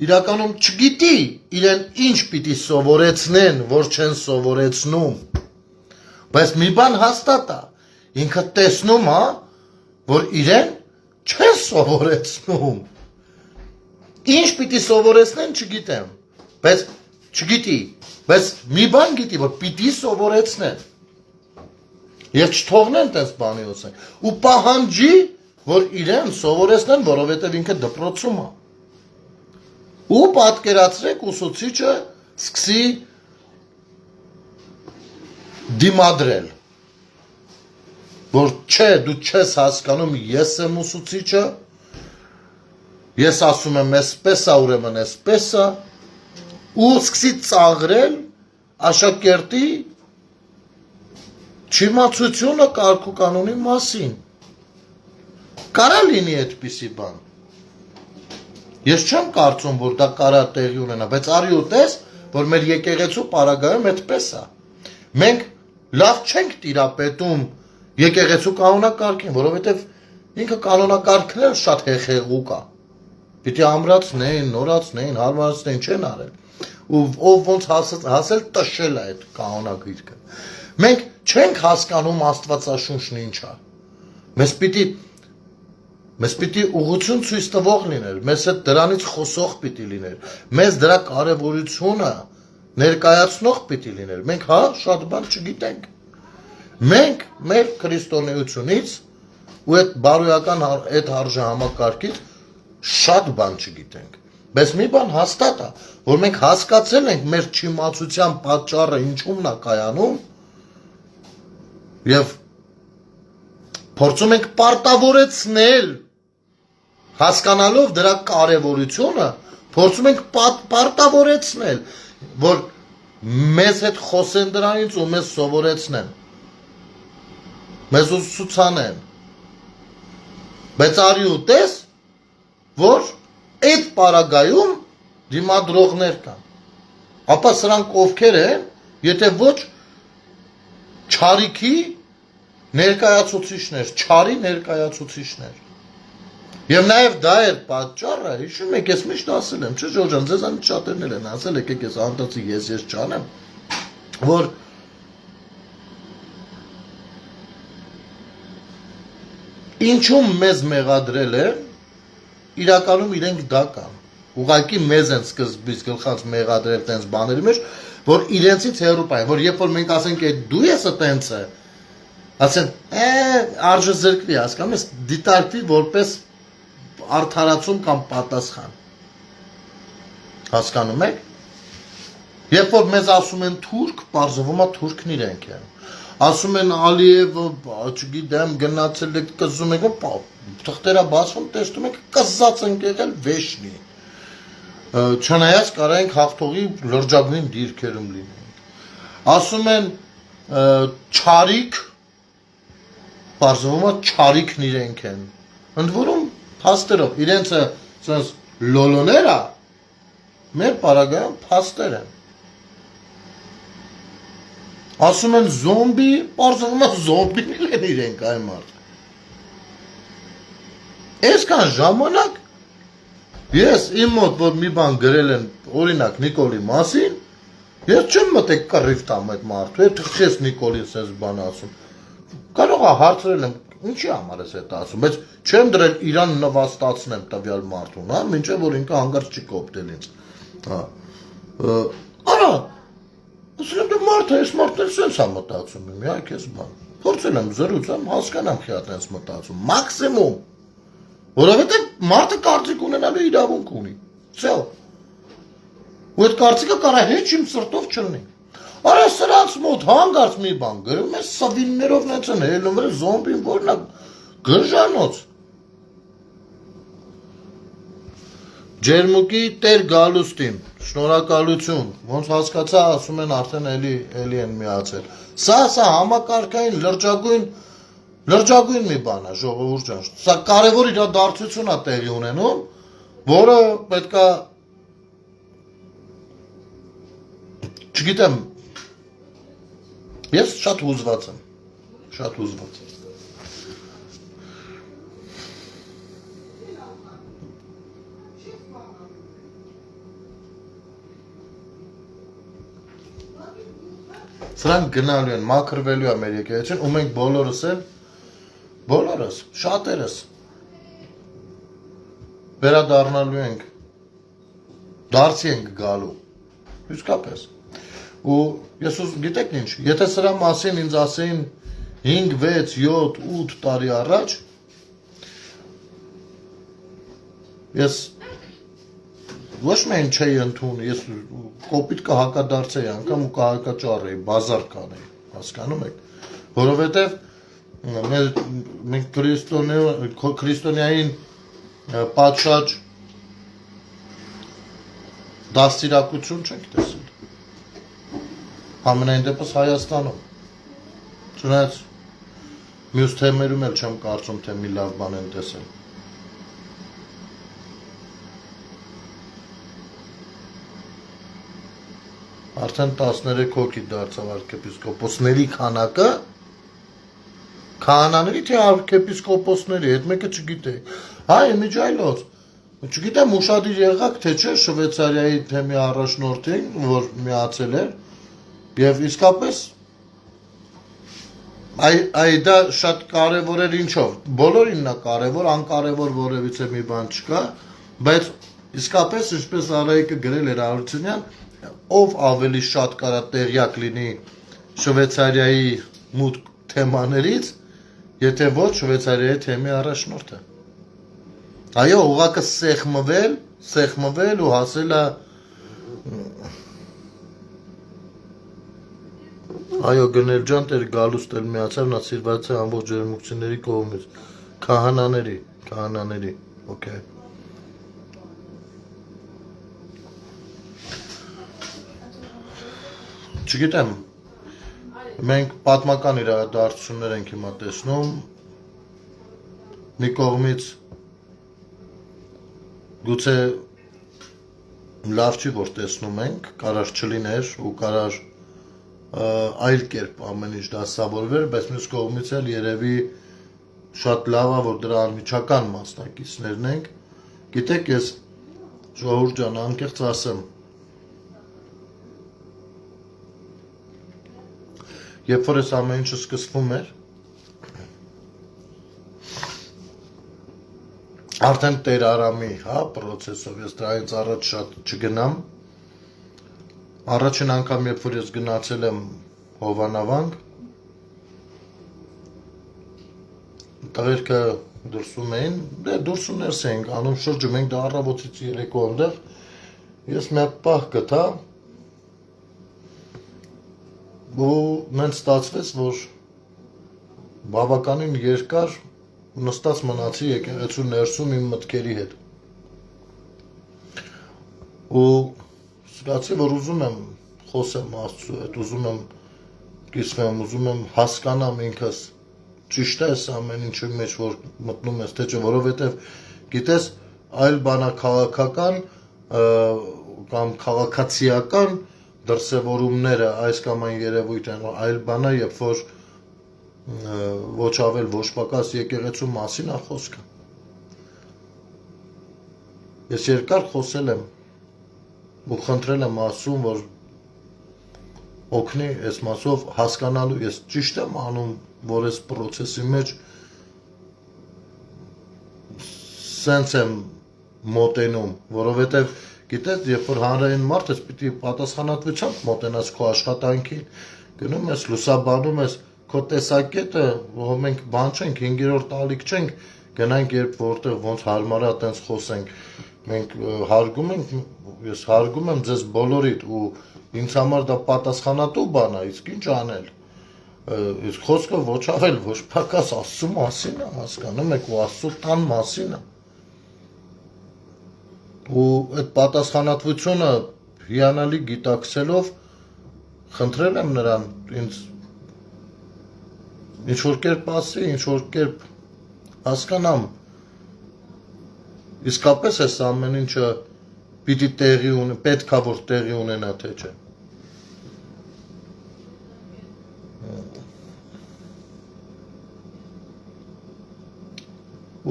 իրականում չգիտի իրեն ինչ պիտի սովորեցնեն, որ չեն սովորեցնում։ Բայց մի բան հաստատ է, ինքը տեսնում է, որ իրեն չեն սովորեցնում։ Ինչ պիտի սովորեցնեն, չգիտեմ, բայց չգիտի, բայց մի բան գիտի, որ պիտի սովորեցնեն։ Եվ չթողնեն տես բանի ոսեն։ Ու պահանջի, որ իրեն սովորեցնեն, որովհետև ինքը դպրոցում է։ Ու պատկերացրեք ուսուցիչը սկսի դիմադրել, որ չէ, դու չես հասկանում, ես եմ ուսուցիչը, ես ասում եմ էսպես է, ուրեմն էսպես է, ու սկսի ծաղրել աշակերտի չիմացությունը կարգ ու կանոնի մասին։ Կարա լինի այդպիսի բան։ Ես չեմ կարծում, որ դա կարա տեղի ունենա, բայց արի ու տես, որ մեր եկեղեցու պարագայում այդպես է։ Մենք լավ չենք տիրապետում եկեղեցու կանոնակարգին, որովհետև ինքը կանոնակարգն էլ շատ հեղեղուկ է։ Պիտի ամրացնեն, նորացնեն, հարմարացնեն, չեն արել։ Ու ով ոնց հասել տշել է այդ կանոնակարգը։ Մենք չենք հասկանում Աստվածաշունչն ինչ է։ Մեզ պիտի ուղղություն ցույց տվող լիներ, մեզ հետ դրանից խոսող պիտի լիներ, մեզ դրա կարևորությունը ներկայացնող պիտի լիներ։ Մենք հա շատ բան չգիտենք։ Մենք մեր քրիստոնեությունից ու այդ բարոյական այդ արժեհամակարգից շատ բան չգիտենք։ Բայց մի բան հաստատ է, որ մենք հասկացել ենք մեր չիմացության պատճառը ինչումն է կայանում եւ փորձում ենք պարտավորեցնել հասկանալով դրա կարևորությունը, փորձում ենք պարտավորեցնել, որ մեզ հետ խոսեն դրանից ու մեզ սովորեցնեն, մեզ ուսուցանեն, բայց արի ու տես, որ այդ պարագայում դիմադրողներ կան, ապա սրանք ովքեր են, եթե ոչ չարիքի ներկայացուցիչներ, չարի ներկայացուցիչներ։ Եվ նաև դա էր պատճառը, հիշում եք, ես միշտ ասել եմ, չէ՞ Ժորժան, ձեզանից շատերն են ասել, եկեք ես անդացի ես չանեմ, որ ինչում մեզ մեղադրել է, իրականում իրենք դա կան։ Ուղղակի մեզ են սկզբից գլխած մեղադրել տենց բաների մեջ, որ իրենցից հեռու պահեն, որ երբ որ մենք ասենք այդ դու ես տենց է, ասեն, արժե զրկվի, հասկանում ես, դիտարկվի որպես արդարացում կամ պատասխան։ Հասկանում եք։ Երբ որ մեզ ասում են թուրք, պարզվում է թուրքն իրենք են։ Ասում են Ալիևը, չգիտեմ, գնացել եք, կզում եք, թղթերը բացվում, տեսնում եք, կզած ենք եղել վեշնի։ Չնայած կարա ենք հաղթողի լրջագույն դիրքերում լինենք։ Ասում են չարիք, պարզվում է չարիքն իրենք են։ Ընդ որում հաստերով, իրենցը Սենց լոլոները մեր պարագայում փաստեր են։ Ասում են զոմբի, պարզվում է զոմբին են իրենք այ մարդ։ Այսքան ժամանակ ես իմ մոտ որ մի բան գրել են օրինակ Նիկոլի մասին, ես չեմ մտեք կռիվ տամ այդ մարդու, այդ թխես Նիկոլին սենց բան ասում։ Կարող է հարցրել եմ, ինչի համար ես այդ ասում, բայց չեմ դրել իրան նվաստացնեմ տվյալ մարդուն, հա, մինչև որ ինքը հանգարց չի կոպտել ինձ։ Հա։ Արա, ասում եմ դու մարդը, այս մարդն էլ սենց է մտածում, միա քեզ բան։ Փորձել եմ զրուցեմ, հասկանամ քիա տենց մտածում, մաքսիմում։ Որովհետև մարդը կարծիք ունենալու իրավունք ունի։ Всё։ Ու այդ կարծիքը կարա հեչ իմ սրտով չլինի։ Արա սրանց մոտ հանգարց մի բան գրում է սվիններով նենց են հելնում էր զոմբին որնա գրջանոց։ Ջերմուկի Տեր Գալուստին, շնորհակալություն, ոնց հասկացա, ասում են արդեն էլի են միացել։ Սա համակարգային լրջագույն մի բան է, ժողովուրդ ջան։ Սա կարևոր իրադարձություն է տեղի ունենում, որը պետքա չգիտեմ, ես շատ հուզված եմ, շատ հուզված եմ։ Սրանք գնալու են, մաքրվելու է մեր եկեղեցին, ու մենք բոլորս, շատերս վերադառնալու ենք, դարձի ենք գալու, իսկապես։ Ու ես գիտեք ինչ, եթե սրա մասին ինձ ասեին 5, 6, 7, 8 տարի առաջ, ես ոչ միայն չէի ընդունի, ես կոպիտ կհակադարձեի անգամ ու կհակաճառեի, բազար կանեի, հասկանում եք, որովհետև մենք քրիստոնյային պատշաճ դաստիարակություն չենք տեսել, ամենայն դեպս Հայաստանում, չնայած մյուս թեմերում էլ չեմ կարծում, թե մի լավ բան են տեսել։ Արդեն 13 հոգի դարձավ arczepiskopոսների քանակը, քահանաների թե arczepiskopոսների, այդ մեկը չգիտեի։ Հայ, միջայլոց, չգիտեմ ուշադիր եղաք, թե չէ Շվեյցարիայի թեմի առաջնորդին, որ միացել էր, եւ իսկապես այ դա շատ կարևոր էր ինչով, բոլորին նա կարևոր, անկարևոր որևիցե մի բան չկա, բայց իսկապես ինչպես Արայիկը գրել էր Արությունյան, ով ավելի շատ կարա տեղյակ լինի Շվեյցարիայի մուտք թեմաներից, եթե ոչ Շվեյցարիայի թեմի առաջնորդը։ Այո, ուղղակը սեղմվել ու հասել է Այո, Գնել ջան, Տեր Գալուստ էլ միացավ, նա սիրված է ամբողջ ջերմուկցիների կողմից, քահանաների, օքեյ։ Չգիտեմ, մենք պատմական իրադարձություններ ենք հիմա տեսնում, մի կողմից գուցե լավ չի, որ տեսնում ենք, կարար չլիներ ու կարար այլ կերպ ամեն ինչ դասավորվեր, բայց մյուս կողմից էլ երևի շատ լավ է, որ դրա անմիջական մասնակիցներն ենք։ Գիտեք, ես ժողովուրդ ջան, անկեղծ ասեմ, երբ որ այս ամեն ինչը սկսվում էր, արդեն Տեր Արամի, պրոցեսով, ես դրանից առաջ շատ չգնամ, առաջին անգամ, երբ որ ես գնացել եմ Հովանավանք, տղերքը դրսում էին, դուրս ու ներս էինք անում, շրջում ենք, դա առավոտից երեկո այնտեղ, ես մի հատ պահ գտա, ու նենց ստացվեց, որ բավականին երկար նստած մնացի եկեղեցու ներսում իմ մտքերի հետ։ Ու զգացի, որ ուզում եմ խոսեմ Աստծու հետ, ուզում եմ կիսվեմ, ուզում եմ հասկանամ ինքս, ճիշտ է ամեն ինչի մեջ, որ մտնում ես, թե չէ, որովհետև գիտես, այլ բանակաղաքական կամ քաղաքացիական դրսևորումները այս կամ այն երևույթ են, այլ բանա, երբ որ ոչ ավել ոչ պակաս եկեղեցու մասին է խոսքը։ Ես երկար խոսել եմ ու խնդրել եմ Աստծուն, որ օգնի այս մասով հասկանալու, ես ճիշտ եմ անում, որ այս process-ի մեջ սենց եմ մոտենում, որովհետև գիտես, երբ որ հանրային մարդ ես, պիտի պատասխանատվությամբ մոտենաս քո աշխատանքին, գնում ես, լուսաբանում ես, քո տեսակետը, որ մենք բան չենք, 5-րդ ալիք չենք, գնանք երբ որտեղ ոնց հարմար է, տենց խոսենք, մենք հարգում ենք, ես հարգում եմ ձեզ բոլորիդ ու ինձ համար դա պատասխանատու բան է, իսկ ինչ անել, իսկ խոսքը ոչ ավել, ոչ պակաս Աստծու մասին է, հասկանում եք, ու Աստծու տան մասին է, ու այդ պատասխանատվությունը հիանալի գիտակցելով խնդրել եմ նրան ինձ ինչ-որ կերպ ասի, ինչ-որ կերպ հասկանամ, իսկապես այս ամեն ինչը պիտի տեղի ունենա, պետքա որ տեղի ունենա, թե չէ։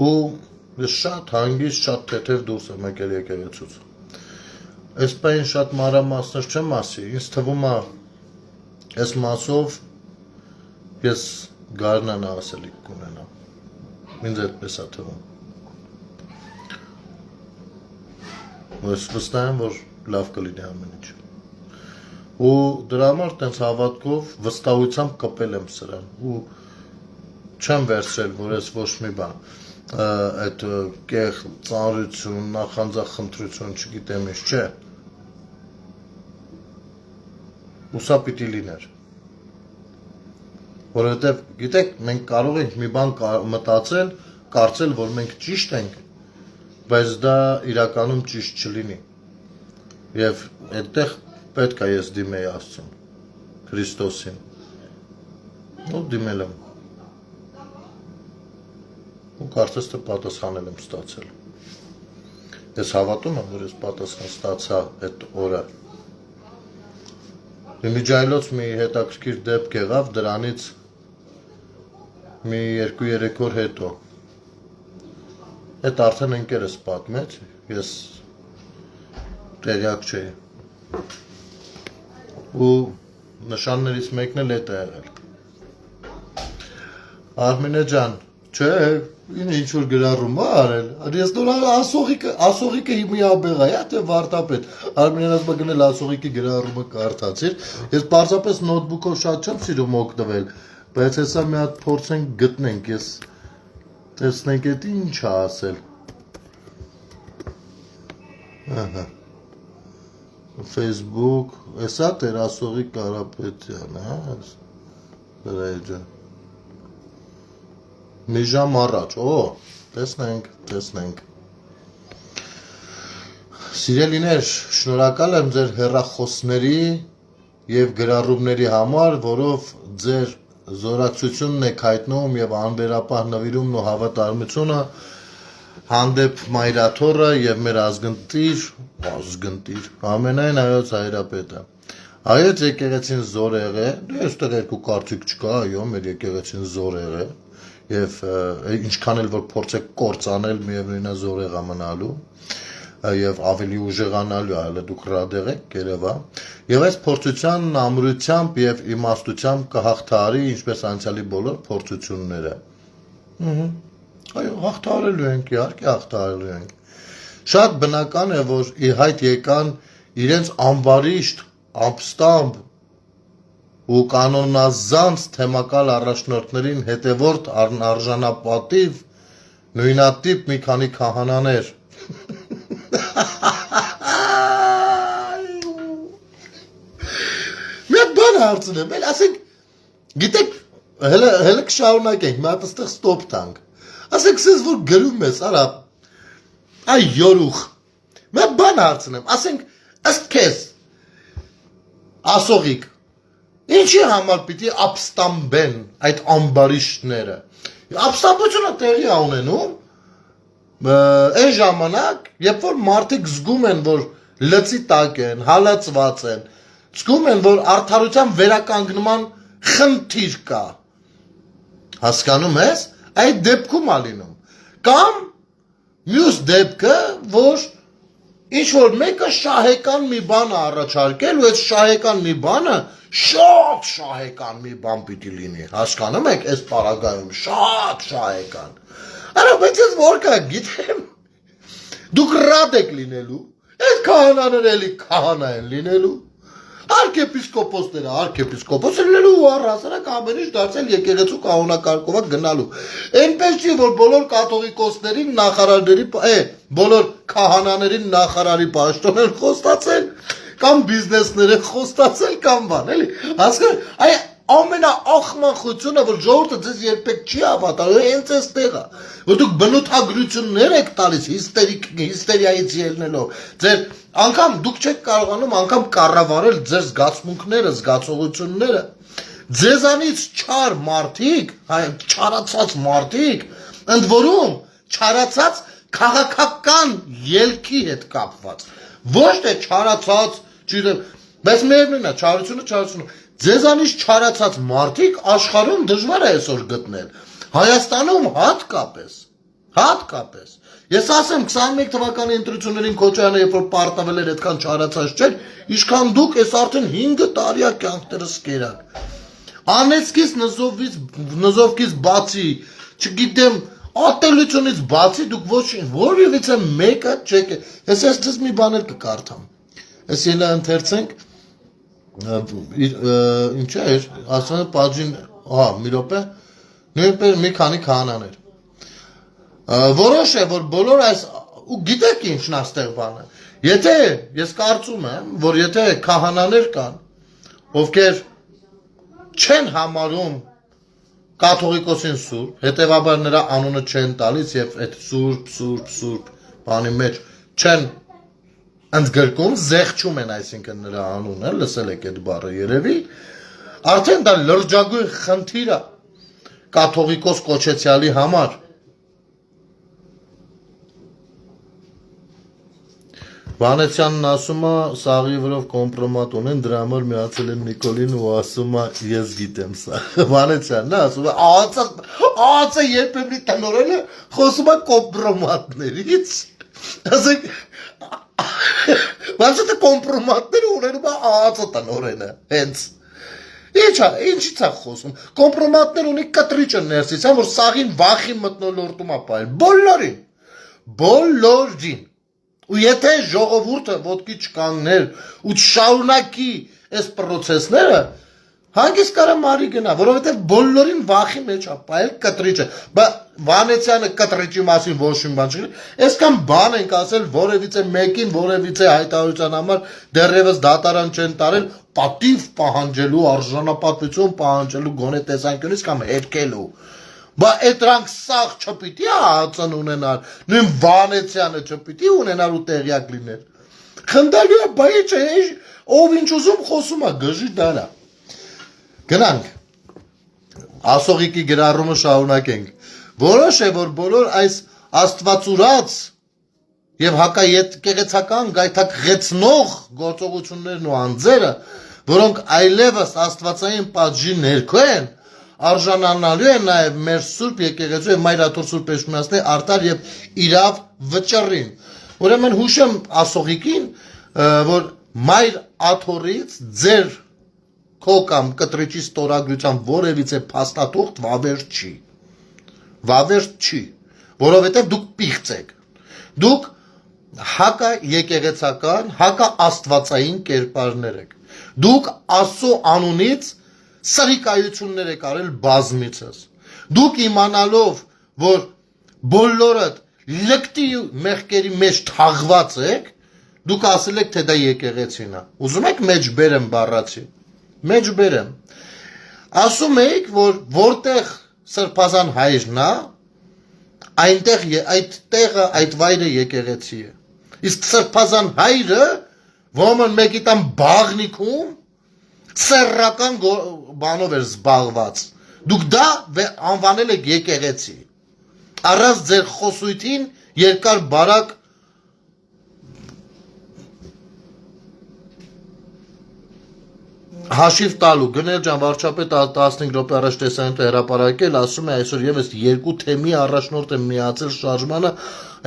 Ու ես շատ հանգիստ, շատ թեթև դուրս եմ եկել եկեղեցուց։ Այս պայն շատ մանրամասներ չեմ ասի, ինձ թվում է այս մասով ես գարնան ասելիք կունենամ։ Ինձ այդպես է թվում։ Ես վստահ եմ, որ լավ կլինի ամեն ինչ։ Ու դրա համար տենց հավատքով վստահությամբ կպել եմ սրան ու չեմ վերցրել, որ ես ոչ մի բան այդ կեղ ծանրություն, նախանձախնդրություն, չգիտեմ ինչ, չէ։ Ու սա պիտի լիներ։ Որովհետև, գիտեք, մենք կարող ենք մի բան մտածել, կարծել, որ մենք ճիշտ ենք, բայց դա իրականում ճիշտ չլինի։ Եվ այդտեղ պետք է ես դիմեի Աստծուն, Քրիստոսին։ Ու դիմել եմ։ Ու կարծես թե պատասխանել եմ ստացել։ Ես հավատում եմ, որ ես պատասխան ստացա այդ օրը։ Իմիջայլոց մի հետաքրքիր դեպք եղավ դրանից մի 2-3 օր հետո։ Այդ արդեն ընկերս պատմեց, ես տեղյակ չէի։ Ու նշաններից մեկն էլ էդ է եղել։ Արմինե ջան, չէ, ինչ որ գրառում է արել, ես նոր ասողիկը հիմի աբեղա, թե վարտապետ, Արմինեն ասում գնել ասողիկի գրառումը կարդացիր, ես պարզապես նոթբուքով շատ չեմ սիրում օգտվել, բայց հեսա մի հատ փորձենք գտնենք, ես տեսնենք էդ ինչ է ասել։ Ահա։ Facebook, հեսա Տերասողիկ Կարապետյան, հա, դրա ջան։ Մի ժամ առաջ, տեսնենք։ Սիրելիներ, շնորհակալ եմ ձեր հեռախոսների և գրառումների համար, որով ձեր զորակցությունն եք հայտնում և անվերապահ նվիրումն ու հավատարմությունը հանդեպ Մայրաթորը և մեր ազգընտիր, ամենայն Հայոց Հայրապետը։ Հայոց եկեղեցին զորեղ է, այստեղ երկու կարծիք չկա, այո, մեր եկեղեցին զորեղ է, և ինչքան էլ որ փորձեք կործանել, միևնույն է զորեղ է մնալու, և ավելի ուժեղանալու, այլ դուք ռադեղ եք, գերևա, և այս փորձության ամրությամբ և իմաստությամբ կհաղթահարի, ինչպես անցյալի բոլոր փորձությունները։ Այո, հաղթահարելու ենք, իհարկե հաղթահարելու ենք։ Շատ բնական է, որ ի հայտ եկան իրենց ամբարիշտ, ապստամբ ու կանոնազանց թեմակալ առաջնորդներին հետևորդ արժանապատիվ նույնատիպ մի քանի քահանաներ։ Մի հատ բան հարցնեմ, ասենք, գիտեք, հələ կշարունակենք, մի հատ այստեղ ստոպ տանք։ Ասենք, սենց որ գրում ես, արա, այ յորուխ, մի հատ բան հարցնեմ, ասենք, ըստ քեզ, ասողիկ, ինչի համար պիտի ապստամբեն այդ ամբարիշտները։ Ապստամբությունը տեղի է ունենում Այն ժամանակ, երբ որ մարդիկ զգում են, որ լծի տակ են, հալածված են, զգում են, որ արդարության վերականգնման խնդիր կա, հասկանում ես, այդ դեպքում ա լինում, կամ մյուս դեպքը, որ ինչ-որ մեկը շահեկան մի բան է առաջարկել ու այդ շահեկան մի բանը շատ շահեկան մի բան պիտի լինի, հասկանում եք, այս պարագայում շատ շահեկան, արա բայց ես որ կա գիտեմ, դուք ռադ եք լինելու, այդ քահանաները էլի քահանա են լինելու, arciepiscopos լինելու ու առհասարակ ամեն ինչ դարձել եկեղեցու կանոնակարգովա գնալու, այնպես չի, որ բոլոր կաթողիկոսներին նախարարների, բոլոր քահանաներին նախարարի պաշտոն են խոստացել, կամ բիզնեսները խոստացել կամ բան, էլի, հասկանում, այ ամենաախմախությունը, որ ժողովուրդը ձեզ երբեք չի հավատալու, հենց այստեղ է, որ դուք բնութագրություններ եք տալիս հիստերիայից ելնելով, ձեր անգամ դուք չեք կարողանում անգամ կառավարել ձեր զգացմունքները, զգացողությունները, ձեզանից չար մարդիկ, չարացած մարդիկ, ընդ որում չարացած քաղաքական ելքի հետ կապված, ոչ թե չարացած, չգիտեմ, բայց միևնույնն է, չարությունը Ձեզանից չարացած մարդիկ աշխարհում դժվար է այսօր գտնել, Հայաստանում հատկապես, ես ասեմ 21 թվականի ընտրություններին Քոչարյանը երբ որ պարտավել էր այդքան չարացած չէր, ինչքան դուք այս արդեն 5 տարի է կյանքներս կերակ, անեցքից նզովքից բացի, չգիտեմ, ատելությունից բացի դուք որևիցե մեկը չեք, ես մի բան էլ կկարդամ, ես ելա ընթերցենք, ինչ էր, ասում է պաջին, մի րոպե, նույնպես մի քանի քահանաներ, որոշ է, որ բոլոր այս, ու գիտեք ինչն աստեղ բանը, եթե, ես կարծում եմ, որ եթե քահանաներ կան, ովքեր չեն համարում կաթողիկոսին սուրբ, հետևաբար նրա անունը չեն տալիս և այդ սուրբ բանի մեջ չեն ընդգրկում, զեղչում են այսինքն նրա անունը, լսել եք այդ բառը երևի, արդեն դա լրջագույն խնդիր է կաթողիկոս կոչեցյալի համար, Վանեցյանն ասում է, սաղի վրով կոմպրոմատ ունեն, դրա համար միացել են Նիկոլին ու ասում է, ես գիտեմ սա, Վանեցյանն ասում է, աղացը երբեմնի տնորենը խոսում է կոմպրոմատներից, ասեք, բայց դա կոմպրոմատները ունենում է աղացը տնորենը, հենց, ինչից է խոսում, կոմպրոմատներ ունի կտրիճը ներսից, որ սաղին վախին մտնոլորտում է պայել, բոլորին, ու եթե ժողովուրդը ոտքի չկանգներ ու չշարունակի այս պրոցեսները, հանգիստ կարա մարի գնա, որովհետև բոլորին վախի մեջ է պայել կտրիճը, Վանեցյանը կտրիճի մասին ոչ մի բան չգիտի, այսքան բան ենք ասել որևիցե մեկին, որևիցե հայտարարության համար դեռևս դատարան չեն տարել պատիվ պահանջելու, արժանապատվություն պահանջելու գոնե տեսանկյունից կամ հերքելու Բա այդրանք սաղ չպիտի ածն ունենալ, նույն Վանեցյանը չպիտի ունենալ ու տեղյակ լինել։ Խնդալու է, բայ չէ, ով ինչ ուզում խոսում է, գժի դարա։ Գնանք, ասողիկի գրառումը շարունակենք։ Որոշ է, որ բոլոր այս աստվածուրած և հակաեկեղեցական գայթակղեցնող գործողություններն ու անձերը, որոնք այլևս աստվածային պատժի ներքո են, արժանանալու է նաև մեր Սուրբ եկեղեցու և Մայրաթոր Սուրբ Էջմիածնի արդար և իրավ վճռին։ Ուրեմն հուշեմ ասողիկին, որ Մայր Աթորից ձեր քո կամ կտրիճի ստորագրության որևիցե փաստաթուղթ վավեր չի, որովհետև դուք պիղծ եք, դուք հակաեկեղեցական, հակաաստվածային կերպարներ եք, դուք Աստծո անունից սրիկայություններ եք արել բազմիցս, դուք իմանալով, որ բոլորդ լկտի մեղքերի մեջ թաղված եք, դուք ասել եք, թե դա եկեղեցին է, ուզում եք մեջ բերեմ բառացի, մեջ բերեմ, ասում եք, որ որտեղ սրբազան հայրն է, այդտեղը այդ վայրը եկեղեցի է, իսկ սրբազան հայրը, ոմն մեկի տան բաղնիքում, սեռական բանով էր զբաղված, դուք դա անվանել եք եկեղեցի, առանց ձեր խոսույթին երկար բարակ հաշիվ տալու գնել ջան վարչապետ 15 րոպե առաջ տեսանյութ հրապարակել ասում է այսօր եւս 2 թեմի առաջնորդ եմ միացել շարժմանը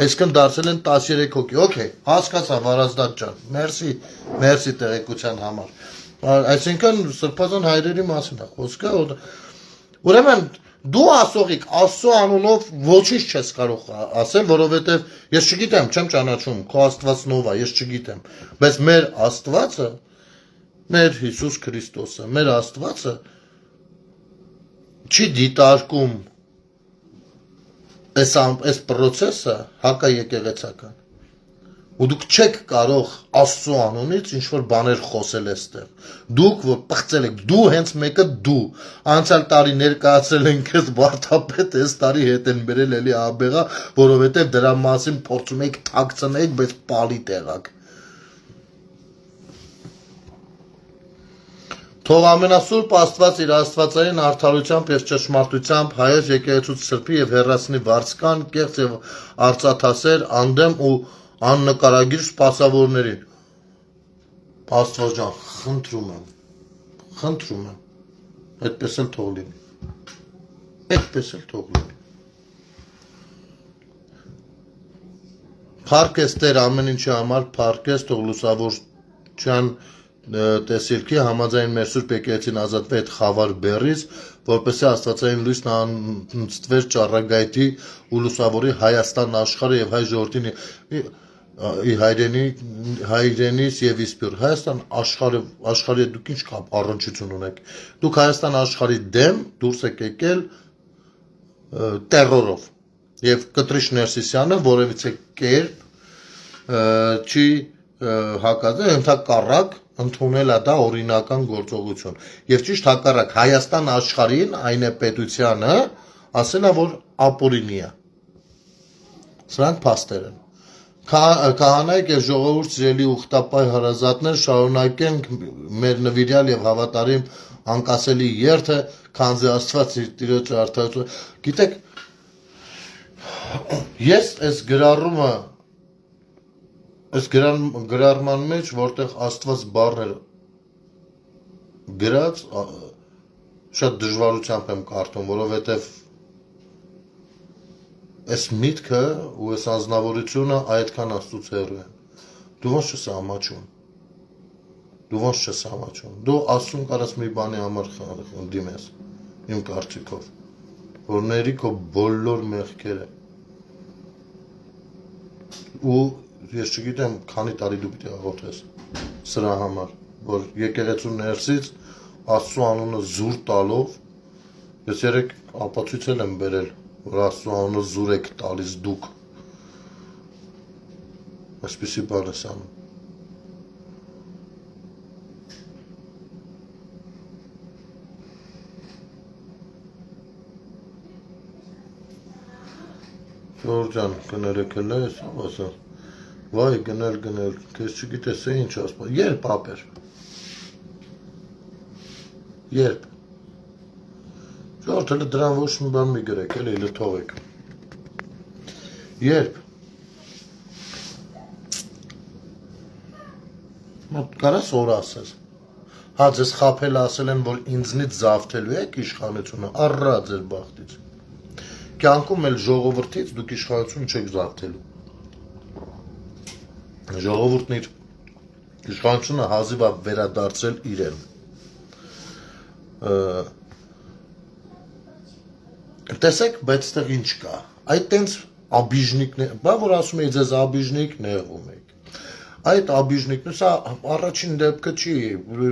այսքան դարձել են 13 հոգի օքեյ հասկացա Վարազդատ ջան մերսի տեղեկության համար այսինքն սրբազան հայրերի մասին է խոսքը ուրեմն դու ասողիկ Աստծո անունով ոչինչ չես կարող ասել որովհետեւ ես չգիտեմ չեմ ճանաչում քո Աստվածն ով է ես չգիտեմ բայց մեր Աստվածը մեր Հիսուս Քրիստոսը, մեր Աստվածը չի դիտարկում այս process-ը հակաեկեղեցական։ Ու դուք չեք կարող Աստծո անունից ինչ-որ բաներ խոսել այստեղ։ Դուք որ պղծել եք, դու հենց մեկը դու, անցյալ տարի ներկայացրել են քեզ վարդապետ, այս տարի հետ են բերել էլի աբեղա, որովհետև դրա մասին փորձում եք թաքցնել, բայց պալի տեղակ։ Թող ամենասուրբ Աստված իր աստվածային արդարությամբ եւ ճշմարտությամբ հայոց եկեղեցուց սրբի եւ հեռացնի վարձկան, կեղծ եւ արծաթասեր, անդեմ ու աննկարագիր սպասավորներին։ Աստված ջան, խնդրում եմ, այդպես էլ թող լինի։ Այդպես էլ թող լինի։ Փառքես Տեր ամեն ինչի համար, փառքես թող լուսավորչյան տեսիլքի համաձայն մեր Սուրբ եկեղեցին ազատվի այդ խավար բեռից, որպեսզի աստվածային լույսն անցտվեր ճառագայթի ու լուսավորի Հայաստան աշխարհը եւ հայ ժողովրդին հայրենից եւ իսպյուր Հայաստան աշխարհի դուք ինչ կապ առնչություն ունեք դուք Հայաստան աշխարհի դեմ դուրս եք եկել տերորով եւ Կտրիշ Ներսիսյանը որևիցե կերպ չի հակազդել ընդհակառակ ընդունել է դա օրինական գործողություն եւ ճիշտ հակառակ Հայաստան աշխարհին այն է պետությանը ասել է որ ապօրինի է սրանք փաստեր են քահանայք եւ ժողովուրդ սիրելի ուխտապայ հարազատներ շարունակենք մեր նվիրյալ եւ հավատարիմ անկասելի երթը քանզի Աստված իր տիրոջ արդարություն գիտեք ես այս գրառումը Այս գրառման մեջ, որտեղ Աստված բառներ գրած, շատ դժվարությամբ եմ կարդում, որովհետև այս միտքը ու այս անձնավորությունը այդքան Աստծուց հեռու են։ Դու ոնց չես ամաչում։ Դու Աստծուն կարաս մի բանի համար դիմես, իմ կարծիքով, որ ների քո բոլոր մեղքերը ու ես չգիտեմ քանի տարի դու պիտի աղոթես սրա համար որ եկեղեցու ներսից Աստծո անունը զուր տալով ես երեք ապացույցել եմ բերել որ Աստծո անունը զուր եք տալիս դուք այսպեսի բան ես անում Ժողովուրդ ջան կներեկել ես ասա Վայ գնել, քեզ չգիտես ինչ ասպա, երբ ապեր, երբ, ժողովուրդ հələ դրան ոչ մի բան մի գրեք, էլի լթողեք, երբ, կարաս օր ասես, հա ձեզ խապել ասել են, որ ինձնից զավթելու եք իշխանությունը, առա ձեր բախտից, կյանքում էլ ժողովրդից դուք իշխանություն չեք զավթելու, Ժողովուրդն իր իշխանությունը հազիվ է վերադարձել իրեն։ Տեսեք, բայց այդտեղ ինչ կա։ Այդ տենց աբիժնիկներ, բա որ ասում եք ձեզ աբիժնիկ նեղում եք։ Այդ աբիժնիկն սա առաջին դեպքը չի,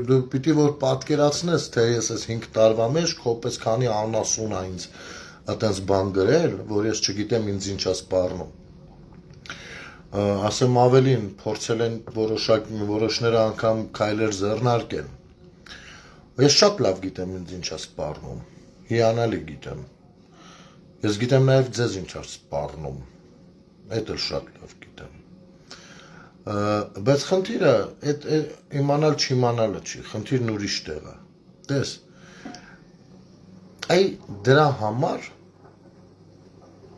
դու պիտի որ պատկերացնես, թե ես այս 5 տարվա մեջ քոպես քանի անասուն է ինձ այդպես բան գրել, որ ես չգիտեմ ինձ ինչ է սպառնում։ Ասեմ ավելին, փորձել են որոշները անգամ քայլեր ձեռնարկել։ Ես շատ լավ գիտեմ ինձ ինչ է սպառնում, հիանալի գիտեմ։ Ես գիտեմ նաև ձեզ ինչ է սպառնում, այդ էլ շատ լավ գիտեմ։ Բայց խնդիրը այդ իմանալ չիմանալը չի, խնդիրն ուրիշ տեղ է։ Տես, այ դրա համար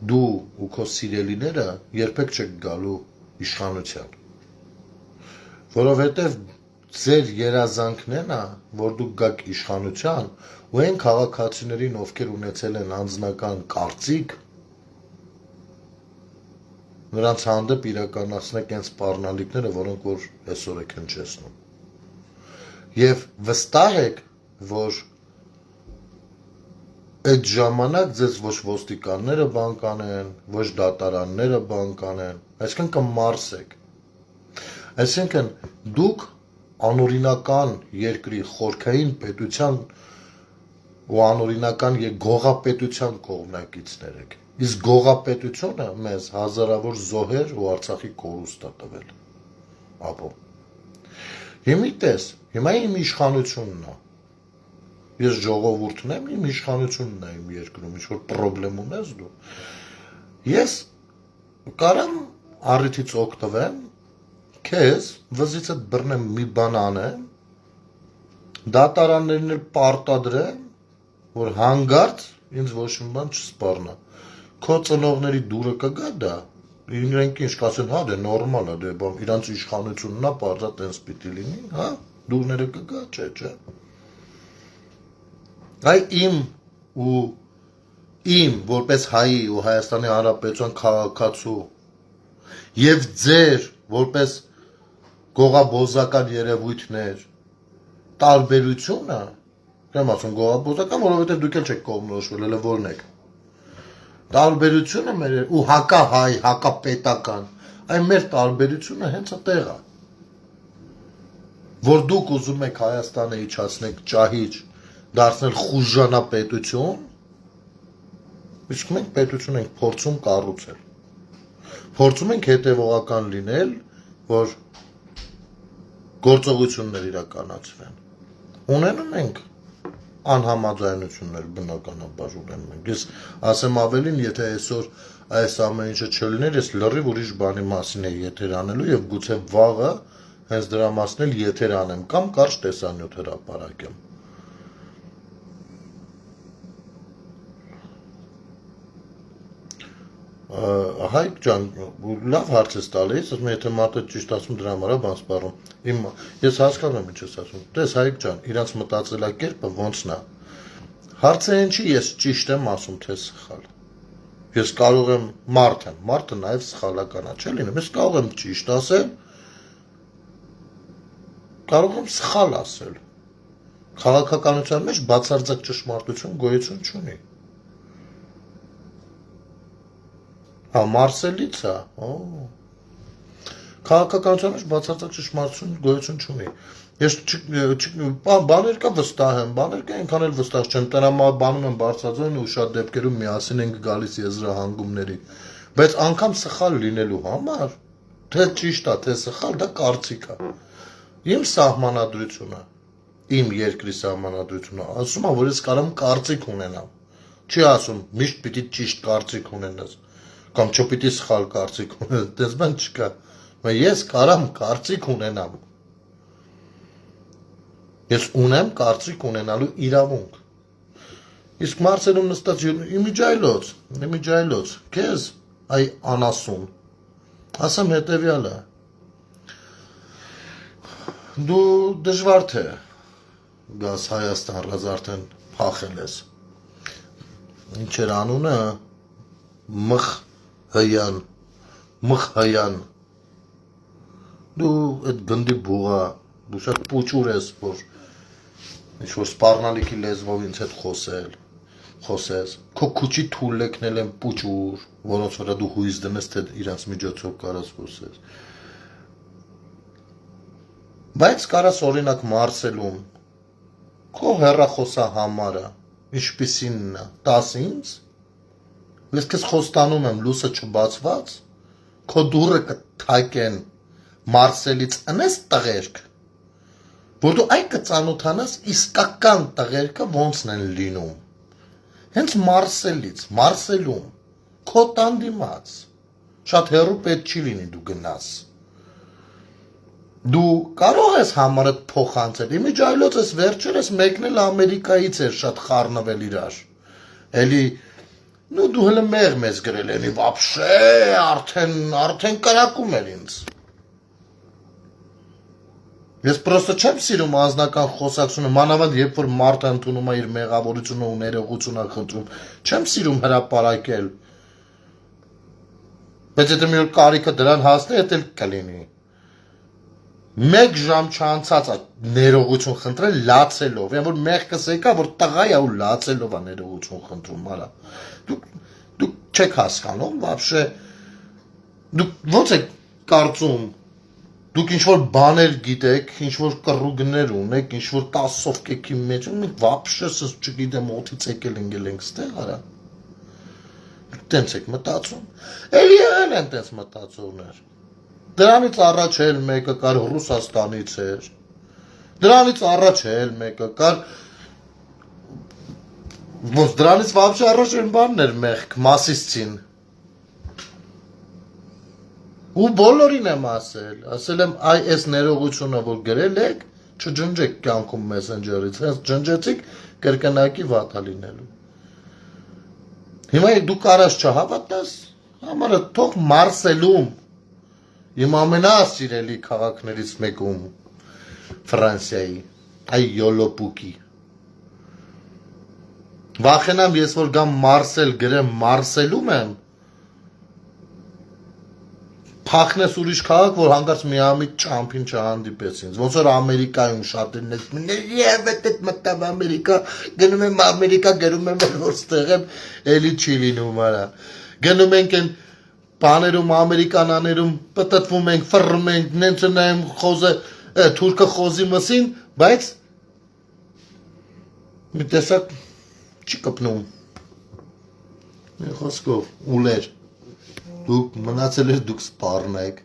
դու ու քո սիրելիները երբեք չեք գալու իշխանության, որովհետև ձեր երազանքն է, որ դուք գաք իշխանության ու այն քաղաքացիներին, ովքեր ունեցել են անձնական կարծիք, նրանց հանդեպ իրականացնեք այն սպառնալիքները, որոնք որ այսօր եք հնչեցնում։ Եվ վստահ եք, որ այդ ժամանակ ձեզ ոչ ոստիկանները բան կանեն, ոչ դատարանները բան կանեն, այսինքն կմարսեք։ Այսինքն դուք անօրինական երկրի խորքային պետության ու անօրինական գողապետության կողմնակիցներ եք։ Իսկ գողապետությունը մեզ հազարավոր զոհեր ու Արցախի կորուստ է տվել։ Ապո։ Հիմա իմ իշխանությունն է։ Ես ժողովուրդն եմ, իմ իշխանությունն է իմ երկրում, ինչ-որ պրոբլեմ ունես դու։ Ես կարամ առիթից օգտվեմ, քեզ վզիցդ բռնեմ մի բան անեմ, դատարաններն էլ պարտադրեմ, որ հանգարց ինձ ոչ մի բան չսպառնա։ Քո ծնողների դուրը կգա դա, իրենք ինչ կասեն, հա դե նորմալ է, դե բան իրանց իշխանությունն է, պարզա տենց պիտի լինի, հա, դուրները կգա, չէ։ Այ իմ որպես հայի ու Հայաստանի Հանրապետության քաղաքացու եւ ձեր որպես գողաբոզական երևույթներ տարբերությունը, կամ ասում գողաբոզական, որովհետեւ դուք էլ չեք կողմնորոշվել, հələ որն եք։ Տարբերությունը մեր ու հակահայ, հակապետական, այն մեր տարբերությունը հենց այդտեղ է։ Որ դուք ուզում եք Հայաստանը իջացնեք ճահիճ, դարձնել խուժանապետություն, իսկ մենք պետություն ենք փորձում կառուցել։ Փորձում ենք հետևողական լինել, որ գործողություններ իրականացվեն։ Ունենում ենք անհամաձայնություններ բնականաբար ունենում ենք։ Ես ասեմ ավելին, եթե այսօր այս ամեն ինչը չլիներ, ես լրիվ ուրիշ բանի մասին էի եթեր անելու եւ գուցե վաղը հենց դրա մասին էլ եթեր անեմ կամ կարճ տեսանյութ հրապարակեմ։ Հայկ ջան, լավ հարց ես տալիս, ասում եմ, եթե մարդը ճիշտ ասում դրա համար է բան սպառում։ Ես հասկանում եմ ինչ ես ասում։ Տես Հայկ ջան, իրանց մտածելակերպը ոնցն է։ Հարցը ինչի ես ճիշտ եմ ասում, թե սխալ։ Ես կարող եմ մարդը նաև սխալական է, չէ՞ լինում։ Ես կարող եմ ճիշտ ասել, կարող եմ սխալ ասել։ Քաղաքականության մեջ բացարձակ ճշմարտություն գոյություն չունի։ Հա, Մարսելից է, քաղաքականության մեջ բացարձակ ճշմարտություն գոյություն չունի։ Ես բաներ կա վստահ եմ, բաներ կա այնքան էլ վստահ չեմ, տրամաբանում եմ բարձրաձայն ու շատ դեպքերում միասին ենք գալիս եզրահանգումների, բայց անգամ սխալ լինելու համար, թե ճիշտ է, թե սխալ, դա կարծիք է։ Իմ սահմանադրությունը, իմ երկրի սահմանադրությունը, ասում է, որ ես կարամ կարծիք ունենամ, չի ասում, միշտ պիտի ճիշտ կարծիք ունենաս, կամ չպիտի սխալ կարծիք ունենաս, դες բան չկա, ես կարամ կարծիք ունենամ, ես ունեմ կարծիք ունենալու իրավունք, իսկ Մարսելում նստած իմիջայլոց, քեզ այ անասուն, ասեմ հետևյալը, դու դժվար թե գաս Հայաստան ռազ արդեն փախել ես, ինչ էր անունը, մխհյան, դու այդ գնդի բուղա, դու շատ պուճուր ես, որ ինչ-որ սպառնալիքի լեզվով ինձ հետ խոսես, քո քուչի թուլեկնել են պուճուր, որոնց վրա դու հույս դնես, թե իրանց միջոցով կարաս խոսես։ Բայց կարաս օրինակ Մարսելում, քո հեռախոսահամարը, ինչպիսինն է, տաս ինձ, ես քեզ խոստանում եմ լույսը չբացված, քո դուռը կթակեն Մարսելից ընես տղերք, որ դու այն կծանոթանաս իսկական տղերքը ոնցն են լինում, հենց Մարսելում, քո տան դիմաց, շատ հեռու պետք չի լինի դու գնաս, դու կարող ես համարդ փոխանցել, իմիջայլոց ես վերջերս մեկն էլ Ամերիկայից էր շատ խառնվել իրար, էլի Ну դու հələ մեզ գրել ելի вообще արդեն կրակում էր ինձ Ես պրոստը չեմ սիրում անձնական խոսակցությունը մանավանդ երբ որ մարդը ընդունում է իր մեղավորությունը ու ներողությունը խնդրում չեմ սիրում հրապարակել բայց եթե մի օր կարիքը դրան հասնի դա էլ կլինի Մեկ ժամ չանցած ներողություն խնդրել լացելով, այն որ մեղքս եկա, որ տղա է ու լացելով է ներողություն խնդրում, արա։ Դուք չեք հասկանում, вообще դուք ո՞նց եք կարծում։ Դուք ինչ-որ բաներ գիտեք, ինչ-որ կռուգներ ունեք, ինչ-որ 10 ովքեքի մեջ, մենք вообще սս չգիտեմ, օդից եկել ենք ստեղ, արա։ Տենց եք մտածում։ Էլի եղել են տենց մտածողներ։ Դրանից առաջ էլ մեկը կար Ռուսաստանից էր Դրանից առաջ էլ մեկը կար Ոնց դրանից вообще առաջ են բանն էր մեղք մասիսցին Ու բոլորին եմ ասել եմ այ այս ներողությունը որ գրել եք չջնջեք կյանքում մեսենջերից հենց ջնջեցիք կրկնակի վատա լինելու Հիմա դու կարաս չհավատաս համարը թող Մարսելում Իմ ամենասիրելի քաղաքներից մեկում Ֆրանսիայի այ Յոլոպուկի Վախենամ ես որ գամ Մարսել գրեմ Մարսելում եմ Փախնես ուրիշ քաղաք որ հանգարց միամիտ ճամփին չհանդիպես ինձ ոնց որ Ամերիկայում շատերն ես այդ մտավ Ամերիկա գնում եմ Ամերիկա գրում եմ որ ստեղ եմ էլի չի լինում արա գնում ենք այն Բաներում ամերիկանաներում պատտվում ենք, ֆռռում ենք, նենց նայում խոզը, թուրքը խոզի մսին, բայց մի տեսակ չի կպնում։ Մի խոսքով, ուլեր, դուք մնացել ես դուք սպառնեք։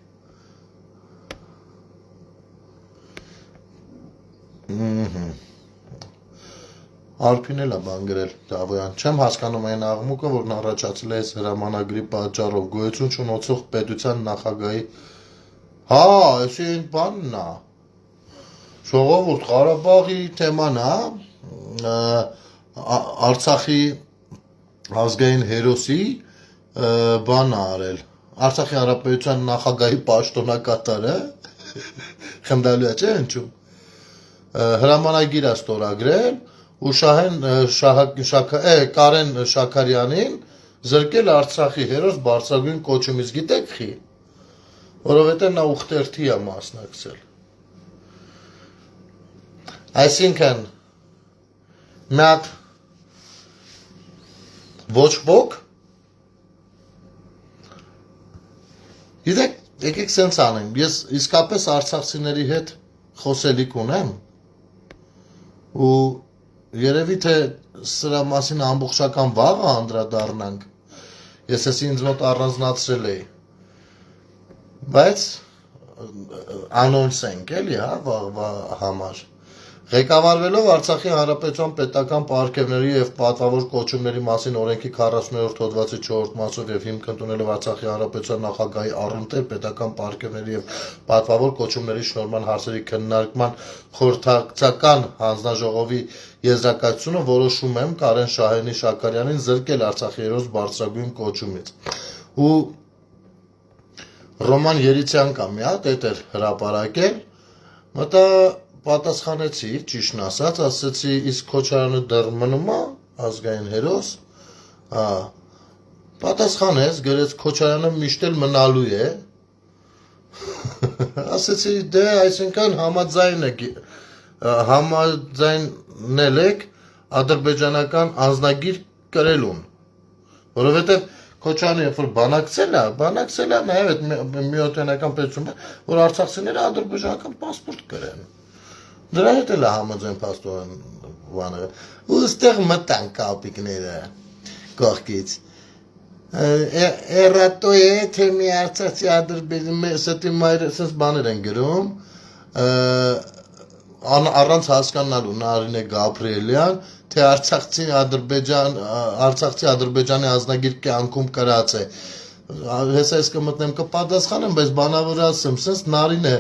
Արփին էլ է բան գրել Դավոյան չեմ հասկանում այն աղմուկը որն առաջացել է այս հրամանագրի պատճառով գոյություն չունեցող պետության նախագահի հա էսի այն բանն է ժողովուրդ Ղարաբաղի թեման է Արցախի ազգային հերոսի բան է արել Արցախի հանրապետության նախագահի պաշտոնակատարը խնդալու է չէ ինչու հրամանագիր է ստորագրել ու Կարեն Շաքարյանին զրկել Արցախի հերոս բարձրագույն կոչումից գիտեք խի որովհետև նա ուխտերթի է մասնակցել այսինքն մի հատ ոչ ոք գիտեք եկեք սենց անենք ես իսկապես արցախցիների հետ խոսելիք ունեմ ու Երևի թե սրա մասին ամբողջական վաղը անդրադառնանք ես էս ինձ մոտ առանձնացրել էի բայց անոնս ենք էլի հա վաղվա համար ղեկավարվելով Արցախի հանրապետության պետական պարգևների եւ պատվավոր կոչումների մասին օրենքի 40-րդ հոդվածի 4-րդ մասով եւ հիմք ընդունելով Արցախի հանրապետության նախագահի առընթեր պետական պարգևների եւ պատվավոր կոչումների շնորհման հարցերի քննարկման խորհրդակցական հանձնաժողովի եզրակացությունը որոշում եմ Կարեն Շաքարյանին զրկել Արցախի հերոս բարձրագույն կոչումից ու Ռոման Երիցյան կա մի հատ էդ էր հրապարակել մտա պատասխանեցի, ճիշտն ասած, ասեցի, իսկ Քոչարյանը դեռ մնում է ազգային հերոս, պատասխանեց, գրեց Քոչարյանը միշտ էլ մնալու է, ասեցի, դե, այսինքն համաձայնել եք ադրբեջանական անձնագիր կրելուն, որովհետև Քոչարյանը երբ որ բանակցել է նաև այդ միօթյանական պետությունը, որ արցախցիները ադրբեջանական պասպորտ կրեն։ Դրա հետ էլ է համաձայն փաստորեն բանը։ Ու ստեղ մտան կապիկները կողքից։ Էրատոյե թե մի արցախի ադրբեջան ստի մայր ասես բաներ են գրում առանց հասկանալու Նարինե Գաբրիելյան թե Արցախցի Ադրբեջանի ազնագիր կյանքում կրած է։ Հեսա ես կմտնեմ կպատասխանեմ, բայց բանավորը ասեմ, սենց Նարինե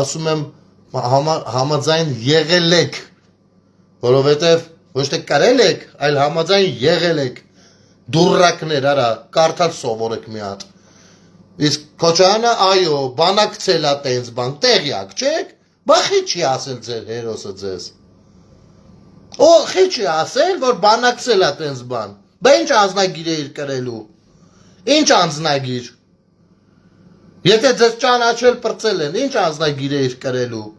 ասում եմ համաձայն եղել եք, որովհետև ոչ թե կրել եք, այլ համաձայն եղել եք, դուրրակներ, արա, կարդալ սովորեք մի հատ։ Իսկ Քոչարյանը այո, բանակցել է տենց բան, տեղյակ չեք, բա խի չի ասել ձեր հերոսը ձեզ։ Օ, խի չի ասել, որ բանակցել է տենց բան։ Բա ինչ անձնագիր է իր կրելու։ Ինչ անձնագիր։ Եթե ձեզ ճանաչել պրծել են, ինչ անձնագիր է իր կրելու։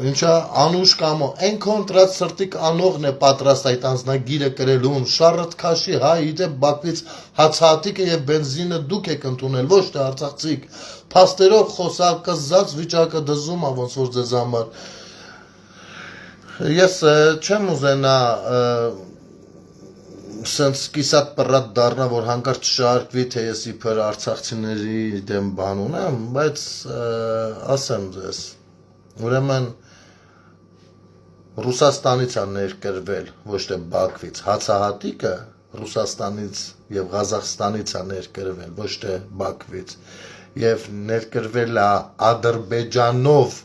Ինչա անուշ կամո, են կոնտրատ սրտիկ անողն է պատրաստ այդ անձնագիրը կրելուն, շարըտ քաշի հայ իդե Բաքվից հացահատիկը և բենզինը դուք եք ընդունել, ոչ թե արցախցիք, փաստերով խոսակզած վիճակը դզում է ոնց որ ձեզ համար։ Ես չեմ ուզենա սենց կիսատ պռատ դառնա, որ հանկարծ չշարքվի, թե ես իբր արցախցիների դեմ բան ունեմ, բայց ասեմ ձեզ, ուրեմն Ռուսաստանից է ներկրվել, ոչ թե Բաքվից, հացահատիկը Ռուսաստանից և Ղազախստանից է ներկրվել, ոչ թե Բաքվից, և ներկրվել է Ադրբեջանով,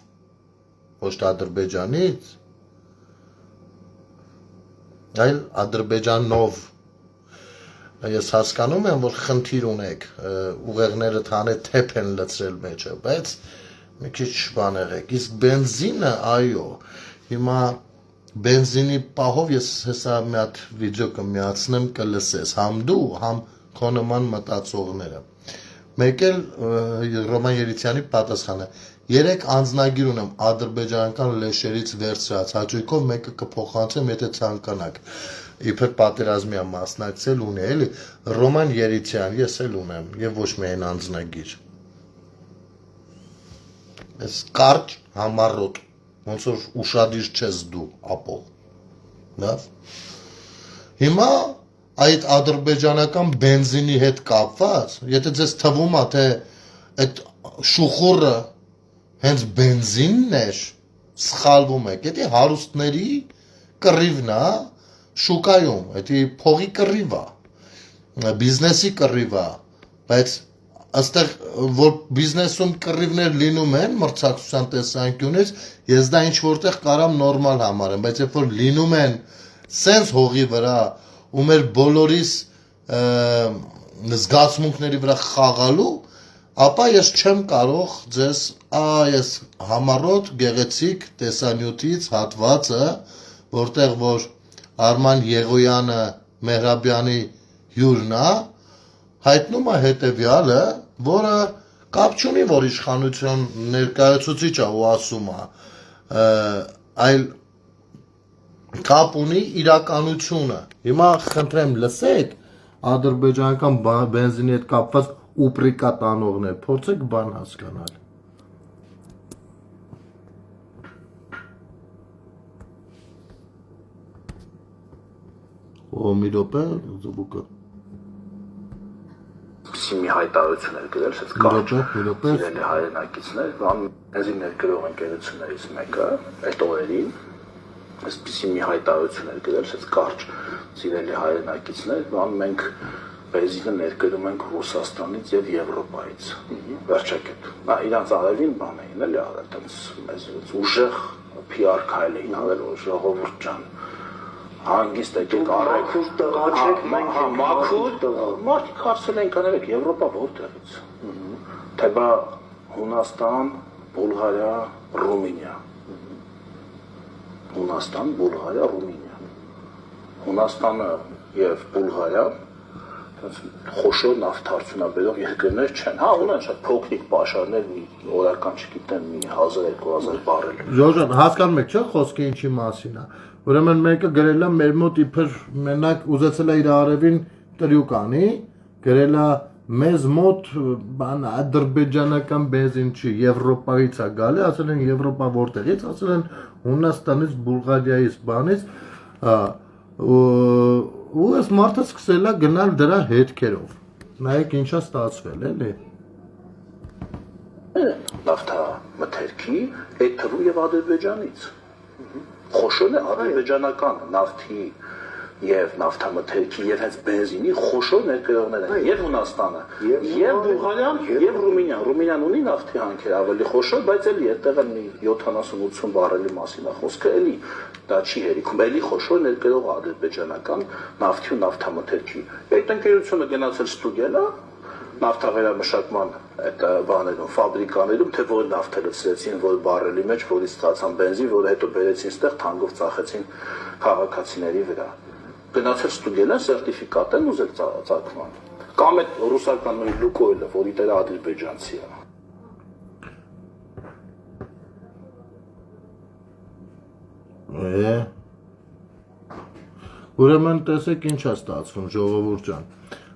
ոչ թե Ադրբեջանից, այլ Ադրբեջանով։ Ես հասկանում եմ, որ խնդիր ունեք, ուղեղները թանե թեփ են լցրել մեջը, բայց մի քիչ բան եղեք, իսկ բենզինը, այո, հիմա բենզինի պահով ես հեսա մի հատ վիդեո կմիացնեմ կլսես, համ դու, համ քո նման մտածողները։ Մեկ էլ Ռոման Երիցյանի պատասխանը, 3 անձնագիր ունեմ ադրբեջանական լեշերից վերցրած, հաճույքով մեկը կփոխանցեմ, եթե ցանկանաք, իբր պատերազմի է մասնակցել ունի, էլի, Ռոման Երիցյան, ես էլ ունեմ, և ոչ միայն անձնագիր։ Ես կարճ համառոտ, ոնց որ ուշադիր չես դու, ապո, լավ։ Հիմա այդ ադրբեջանական բենզինի հետ կապված, եթե ձեզ թվում է, թե այդ շուխուրը հենց բենզինն էր, սխալվում եք, էդի հարուստների կռիվն է, շուկայում, էդի փողի կռիվ է, բիզնեսի կռիվ է, բայց Աստեղ, որ բիզնեսում կռիվներ լինում են մրցակցության տեսանկյունից, ես դա ինչ որտեղ կարամ նորմալ համարեմ, բայց երբ որ լինում են սենց հողի վրա, ու մեր բոլորիս զգացմունքների վրա խաղալու, ապա ես չեմ կարող ձեզ այս համառոտ գեղեցիկ տեսանյութից հատվածը, որտեղ որ Արման Եղոյանը Մեհրաբյանի հյուրն է, հայտնում է հետևյալը, որը կապ չունի, որ իշխանություն ներկայացուցիչ է ու ասում է, այլ կապ ունի իրականությունը։ Հիմա խնդրեմ լսեք ադրբեջանական բենզինի հետ կապված ուպրիկա տանողներ, փորձեք բան հասկանալ։ Օ, մի րոպե, զբուկը։
Մի հայտարարություն էր գրել, ասես կարճ սիրելի հայրենակիցներ, բենզին ներկրող ընկերություններից մեկը այդ օրերին այսպիսի մի հայտարարություն էր գրել, ասես կարճ սիրելի հայրենակիցներ, մենք բենզինը ներկրում ենք Ռուսաստանից եւ Եվրոպայից։ Վերջակետ։ Նա իրանց արևին բան էին էլի արել, այդպես մեզ ուժեղ PR քայլ էին արել, որ ժողովուրդ ջան հանգիստ եկեք արեք, մաքուր մարդիկ հարցել են կաներեք, Եվրոպա որտեղից, թե բա Հունաստան, Բուլղարիա, Ռումինիա, Հունաստան, Բուլղարիա, Ռումինիա, Հունաստանը և Բուլղարիա խոշոր նավթարդյունաբերող երկրներ չեն, հա ունեն շատ փոքրիկ պաշարներ, օրական չգիտեմ, մի 1000-2000 բարել։
Ժորժան, հասկանում եք, չէ՞ խոսքը ինչի մասին է։ Ուրեմն մեկը գրել է մեր մոտ իբր մենակ ուզեցել է իր արևին տրյուկ անի, գրել է մեզ մոտ բան ադրբեջանական բենզին չի, Եվրոպայից է գալի, ասել են Եվրոպա որտեղից, ասել են Հունաստանից, Բուլղարիայից, բանից, ու այս մարդը սկսել է գնալ դրա հետքերով։ Նայեք ինչա ստացվել, էլի։
Նավթամթերքի այդ թվում եւ Ադրբեջանից։ Խոշոր է ադրբեջանական նավթի եւ նավթամթերքի եւ հենց բենզինի խոշոր ներկրողներ են եւ Հունաստանը եւ Բուլղարիան եւ Ռումինիան։ Ռումինիան ունի նավթի հանքեր ավելի խոշոր, բայց էլի այդտեղ են 70-80 բարելի մասին է խոսքը, էլի դա չի հերիքում, էլի խոշոր ներկրող ադրբեջանական նավթի ու նավթամթերքի։ Այդ ընկերությունը գնացել ստուդիա նավթավերամշակման այդ բաներում, ֆաբրիկաներում, թե որ նավթը լցրեցին, որ բարելի մեջ, որից ստացան բենզին, որը հետո բերեցին ստեղ թանկով ծախեցին քաղաքացիների վրա։ Գնացել ստուդիան սերտիֆիկատ են ուզել ծագման։ Կամ այդ ռուսական նույն Լուկոյլը, որի տերը ադրբեջանցի է։
Ուրեմն տեսեք ինչ է ստացվում, ժողովուրդ ջան։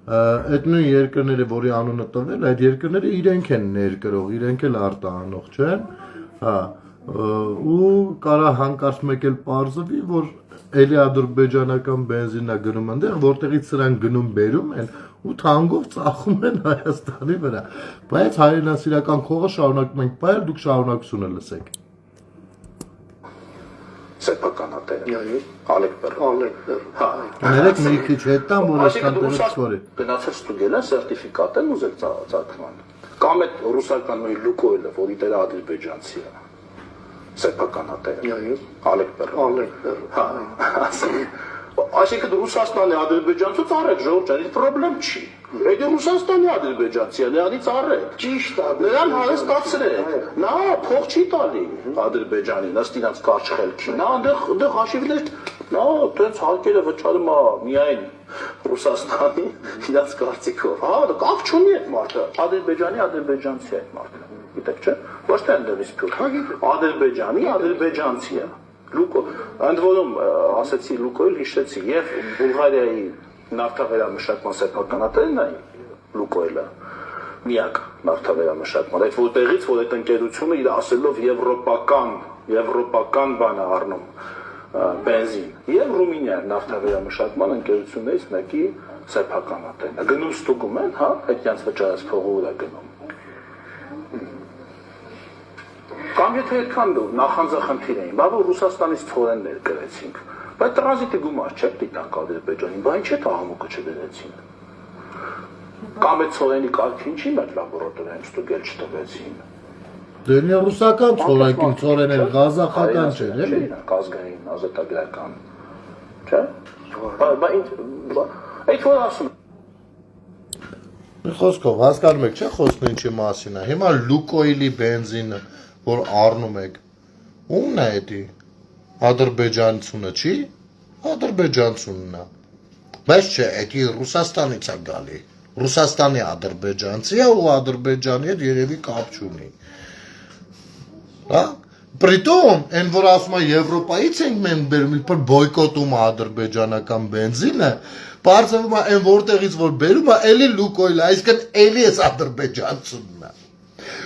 Այդ նույն երկրները, որի անունը տվել, այդ երկրները իրենք են ներկրող, իրենք էլ արտահանող չեն, հա, ու կարա հանկարծ մեկ էլ պարզվի, որ էլի ադրբեջանական բենզինն է գնում այնտեղ, որտեղից սրանք գնում բերում են ու թանկով ծախում են Հայաստանի վրա։ Բայց հայրենասիրական խողը շարունակում ենք պայել, դուք շարունակությունը լսեք։
Սեփականատերը։ Ալեկբեր։ Հա։
Ներեք մի քիչ հետան, որ այսքան դուրս կորի։
Գնացել ստուդիան սերտիֆիկատ են ուզել ծագման։ Կամ այդ ռուսական նույն Լուկոյլը, որի տերը ադրբեջանցի է։ Սեփականատերը։ Ալեկբեր։ Հա։ Այսինքն Ռուսաստանի ադրբեջանցուց արեք ժողովուրդ, այդ խնդրեմ չի։ Այդ Ռուսաստանի ադրբեջանցի է, նրանից արեք։ Ճիշտ է, նրան հարստացրեք։ Նա փող չի տալի Ադրբեջանին, ըստ իրենց կարճ խելքի։ Նա այնտեղ հաշիվներ, նա այդպես հարկերը վճարում է միայն Ռուսաստանի իրենց կարծիքով։ Հա, կապ չունի այդ մարդը։ Ադրբեջանի ադրբեջանցի է այդ մարդը։ Գիտեք չէ՞։ Ոչ թե ընդդեմ իսկ Ադրբեջանի ադրբեջանցի է։ Լուկո, ընդ որում ասեցի Լուկոյլ հիշեցի եւ Բուլղարիայի նավթավերամշակման սեփականատերն է Լուկոյլը միակ նավթավերամշակման այդ որտեղից որ այդ ընկերությունը իր ասելով եվրոպական բան է առնում բենզին եւ Ռումինիա նավթավերամշակման ընկերություններից մեկի սեփականատերն է գնում ստուգում են հա այդ յանց վճարած փողը ուր է գնում Կամ եթե այդքան նախանձախնդիր էին, բավը Ռուսաստանից թորեն ներկրեցինք, բայց տրանզիտի գումար չէ դիտանք Ադրբեջանին, բա ինչ է աղմուկը չդրեցին։ Կամ այդ թորենի կարգին չի մեր լաբորատորիայում ստուգել չտվեցին։
Դե ռուսական թորենքին թորեն էր ղազախական չէր, էլի։
Ազգային, ազատագրական։ Չէ՞։ Բա այդ որ ասում
Մի խոսքով հասկանում եք, չէ՞ խոսքն ինչի մասին է։ Հիմա Լուկոյլի բենզինը որ առնում եք, ումն է էդի, ադրբեջանցունը չի, ադրբեջանցունն է, բայց չէ, էդի Ռուսաստանից է գալի, Ռուսաստանի ադրբեջանցի է ու ադրբեջանի հետ երևի կապ չունի, հա, պրիտոմ, են որ ասում է Եվրոպայից ենք մենք բերում, իբր բոյկոտում է ադրբեջանական բենզինը, պարզվում է այն որտեղից որ բերում է, էլի Լուկոյլը, այսինքն էլի էս ադրբեջանցունն է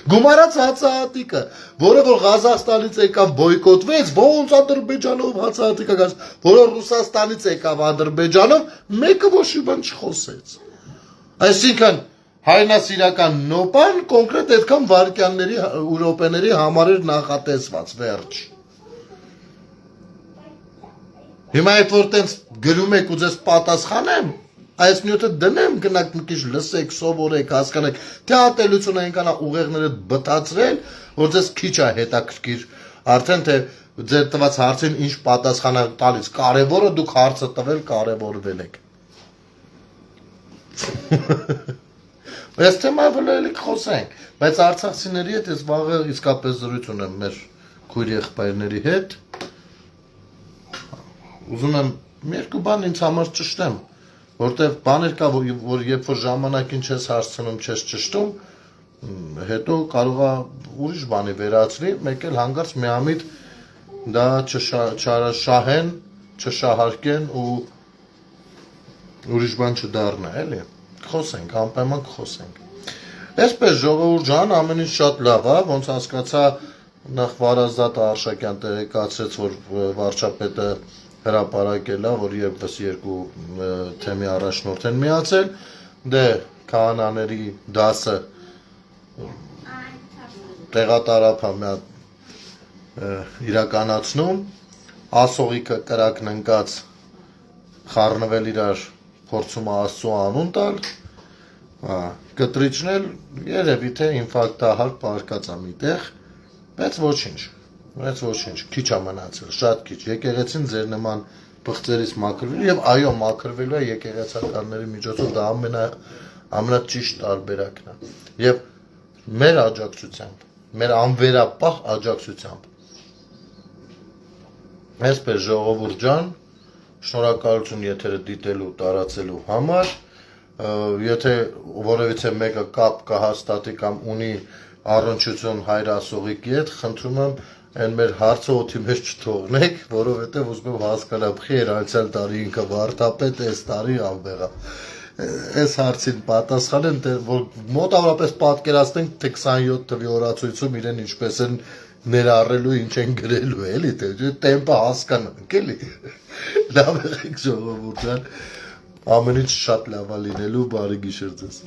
Գումարած հացահատիկը, որը որ Ղազախստանից եկավ բոյկոտվեց, ոնց Ադրբեջանով հացահատիկը գաց, որը Ռուսաստանից եկավ Ադրբեջանով, մեկը ոչ մի բան չխոսեց։ Այսինքն հայրենասիրական նոպան կոնկրետ այդքան վարկյանների ու րոպեների համար էր նախատեսված, վերջ։ Հիմա այդ որ տենց գրում եք ու ձեզ պատասխանեմ, այս նյութը դնեմ, գնաք մի քիչ լսեք, սովորեք, հասկանեք, թե ատելությունը այնքան է ուղեղները բտացրել, որ ձեզ քիչ է հետաքրքիր, արդեն թե ձեր տված հարցին ինչ պատասխան է տալիս, կարևորը դուք հարցը տվել, կարևորվել եք։ Այս թեմայով էլի խոսենք, բայց արցախցիների հետ ես վաղը իսկապես զրույց ունեմ մեր քույր եղբայրների հետ։ Ուզում եմ երկու բան ինձ համար ճշտեմ Որտեվ բաներ կա, որ երբ որ ժամանակին չես հարցնում, չես ճշտում, հետո կարող է ուրիշ բանի վերացնի, մեկ էլ հանգարց միամիտ դա չշահեն, չշահարկեն ու ուրիշ բան չդառնա, էլի։ Խոսենք, անպայման խոսենք։ Այսպես ժողովուրդ ջան, ամեն ինչ շատ լավ է, ոնց հասկացա նախ Վարազդատ Արշակյան տեղեկացրեց, որ վարչապետը հրապարակել է, որ եւս երկու թեմի առաջնորդ են միացել, դե քահանաների դասը տեղատարափա մի հատ իրականացնում, ասողիկը կրակն ընկած խառնվել իրար փորձում է Աստծո անուն տալ, կտրիչն էլ երևի թե ինֆարկտահար պարկած է միտեղ, բայց ոչինչ, քիչ է մնացել, շատ քիչ, եկեղեցին ձեր նման պղծերից մաքրվելու եւ այո մաքրվելու է եկեղեցականների միջոցով, դա ամենաճիշտ տարբերակն է եւ մեր աջակցությամբ, մեր անվերապահ աջակցությամբ այսպես ժողովուրդ ջան, շնորհակալություն եթերը դիտելու, տարածելու համար, եթե որևիցե մեկը կապ կհաստատի կամ ունի առնչություն հայր ասողիկի հետ, խնդրում եմ այն մեր հարցը օդի մեջ չթողնեք, որովհետև ուզում եմ հասկանամ, խեր անցյալ տարի ինքը վարդապետ, այս տարի անվեղա։ Այս հարցին պատասխանեն, որ մոտավորապես պատկերացնենք, թե 27 թվի օրացույցում իրեն ինչպես են ներառելու, ինչ են գրելու, էլի, տեմպը հասկանանք, էլի։ Լավ եղեք ժողովուրդ, ամենից շատ լավ է լինելու, բարի գիշեր ձեզ։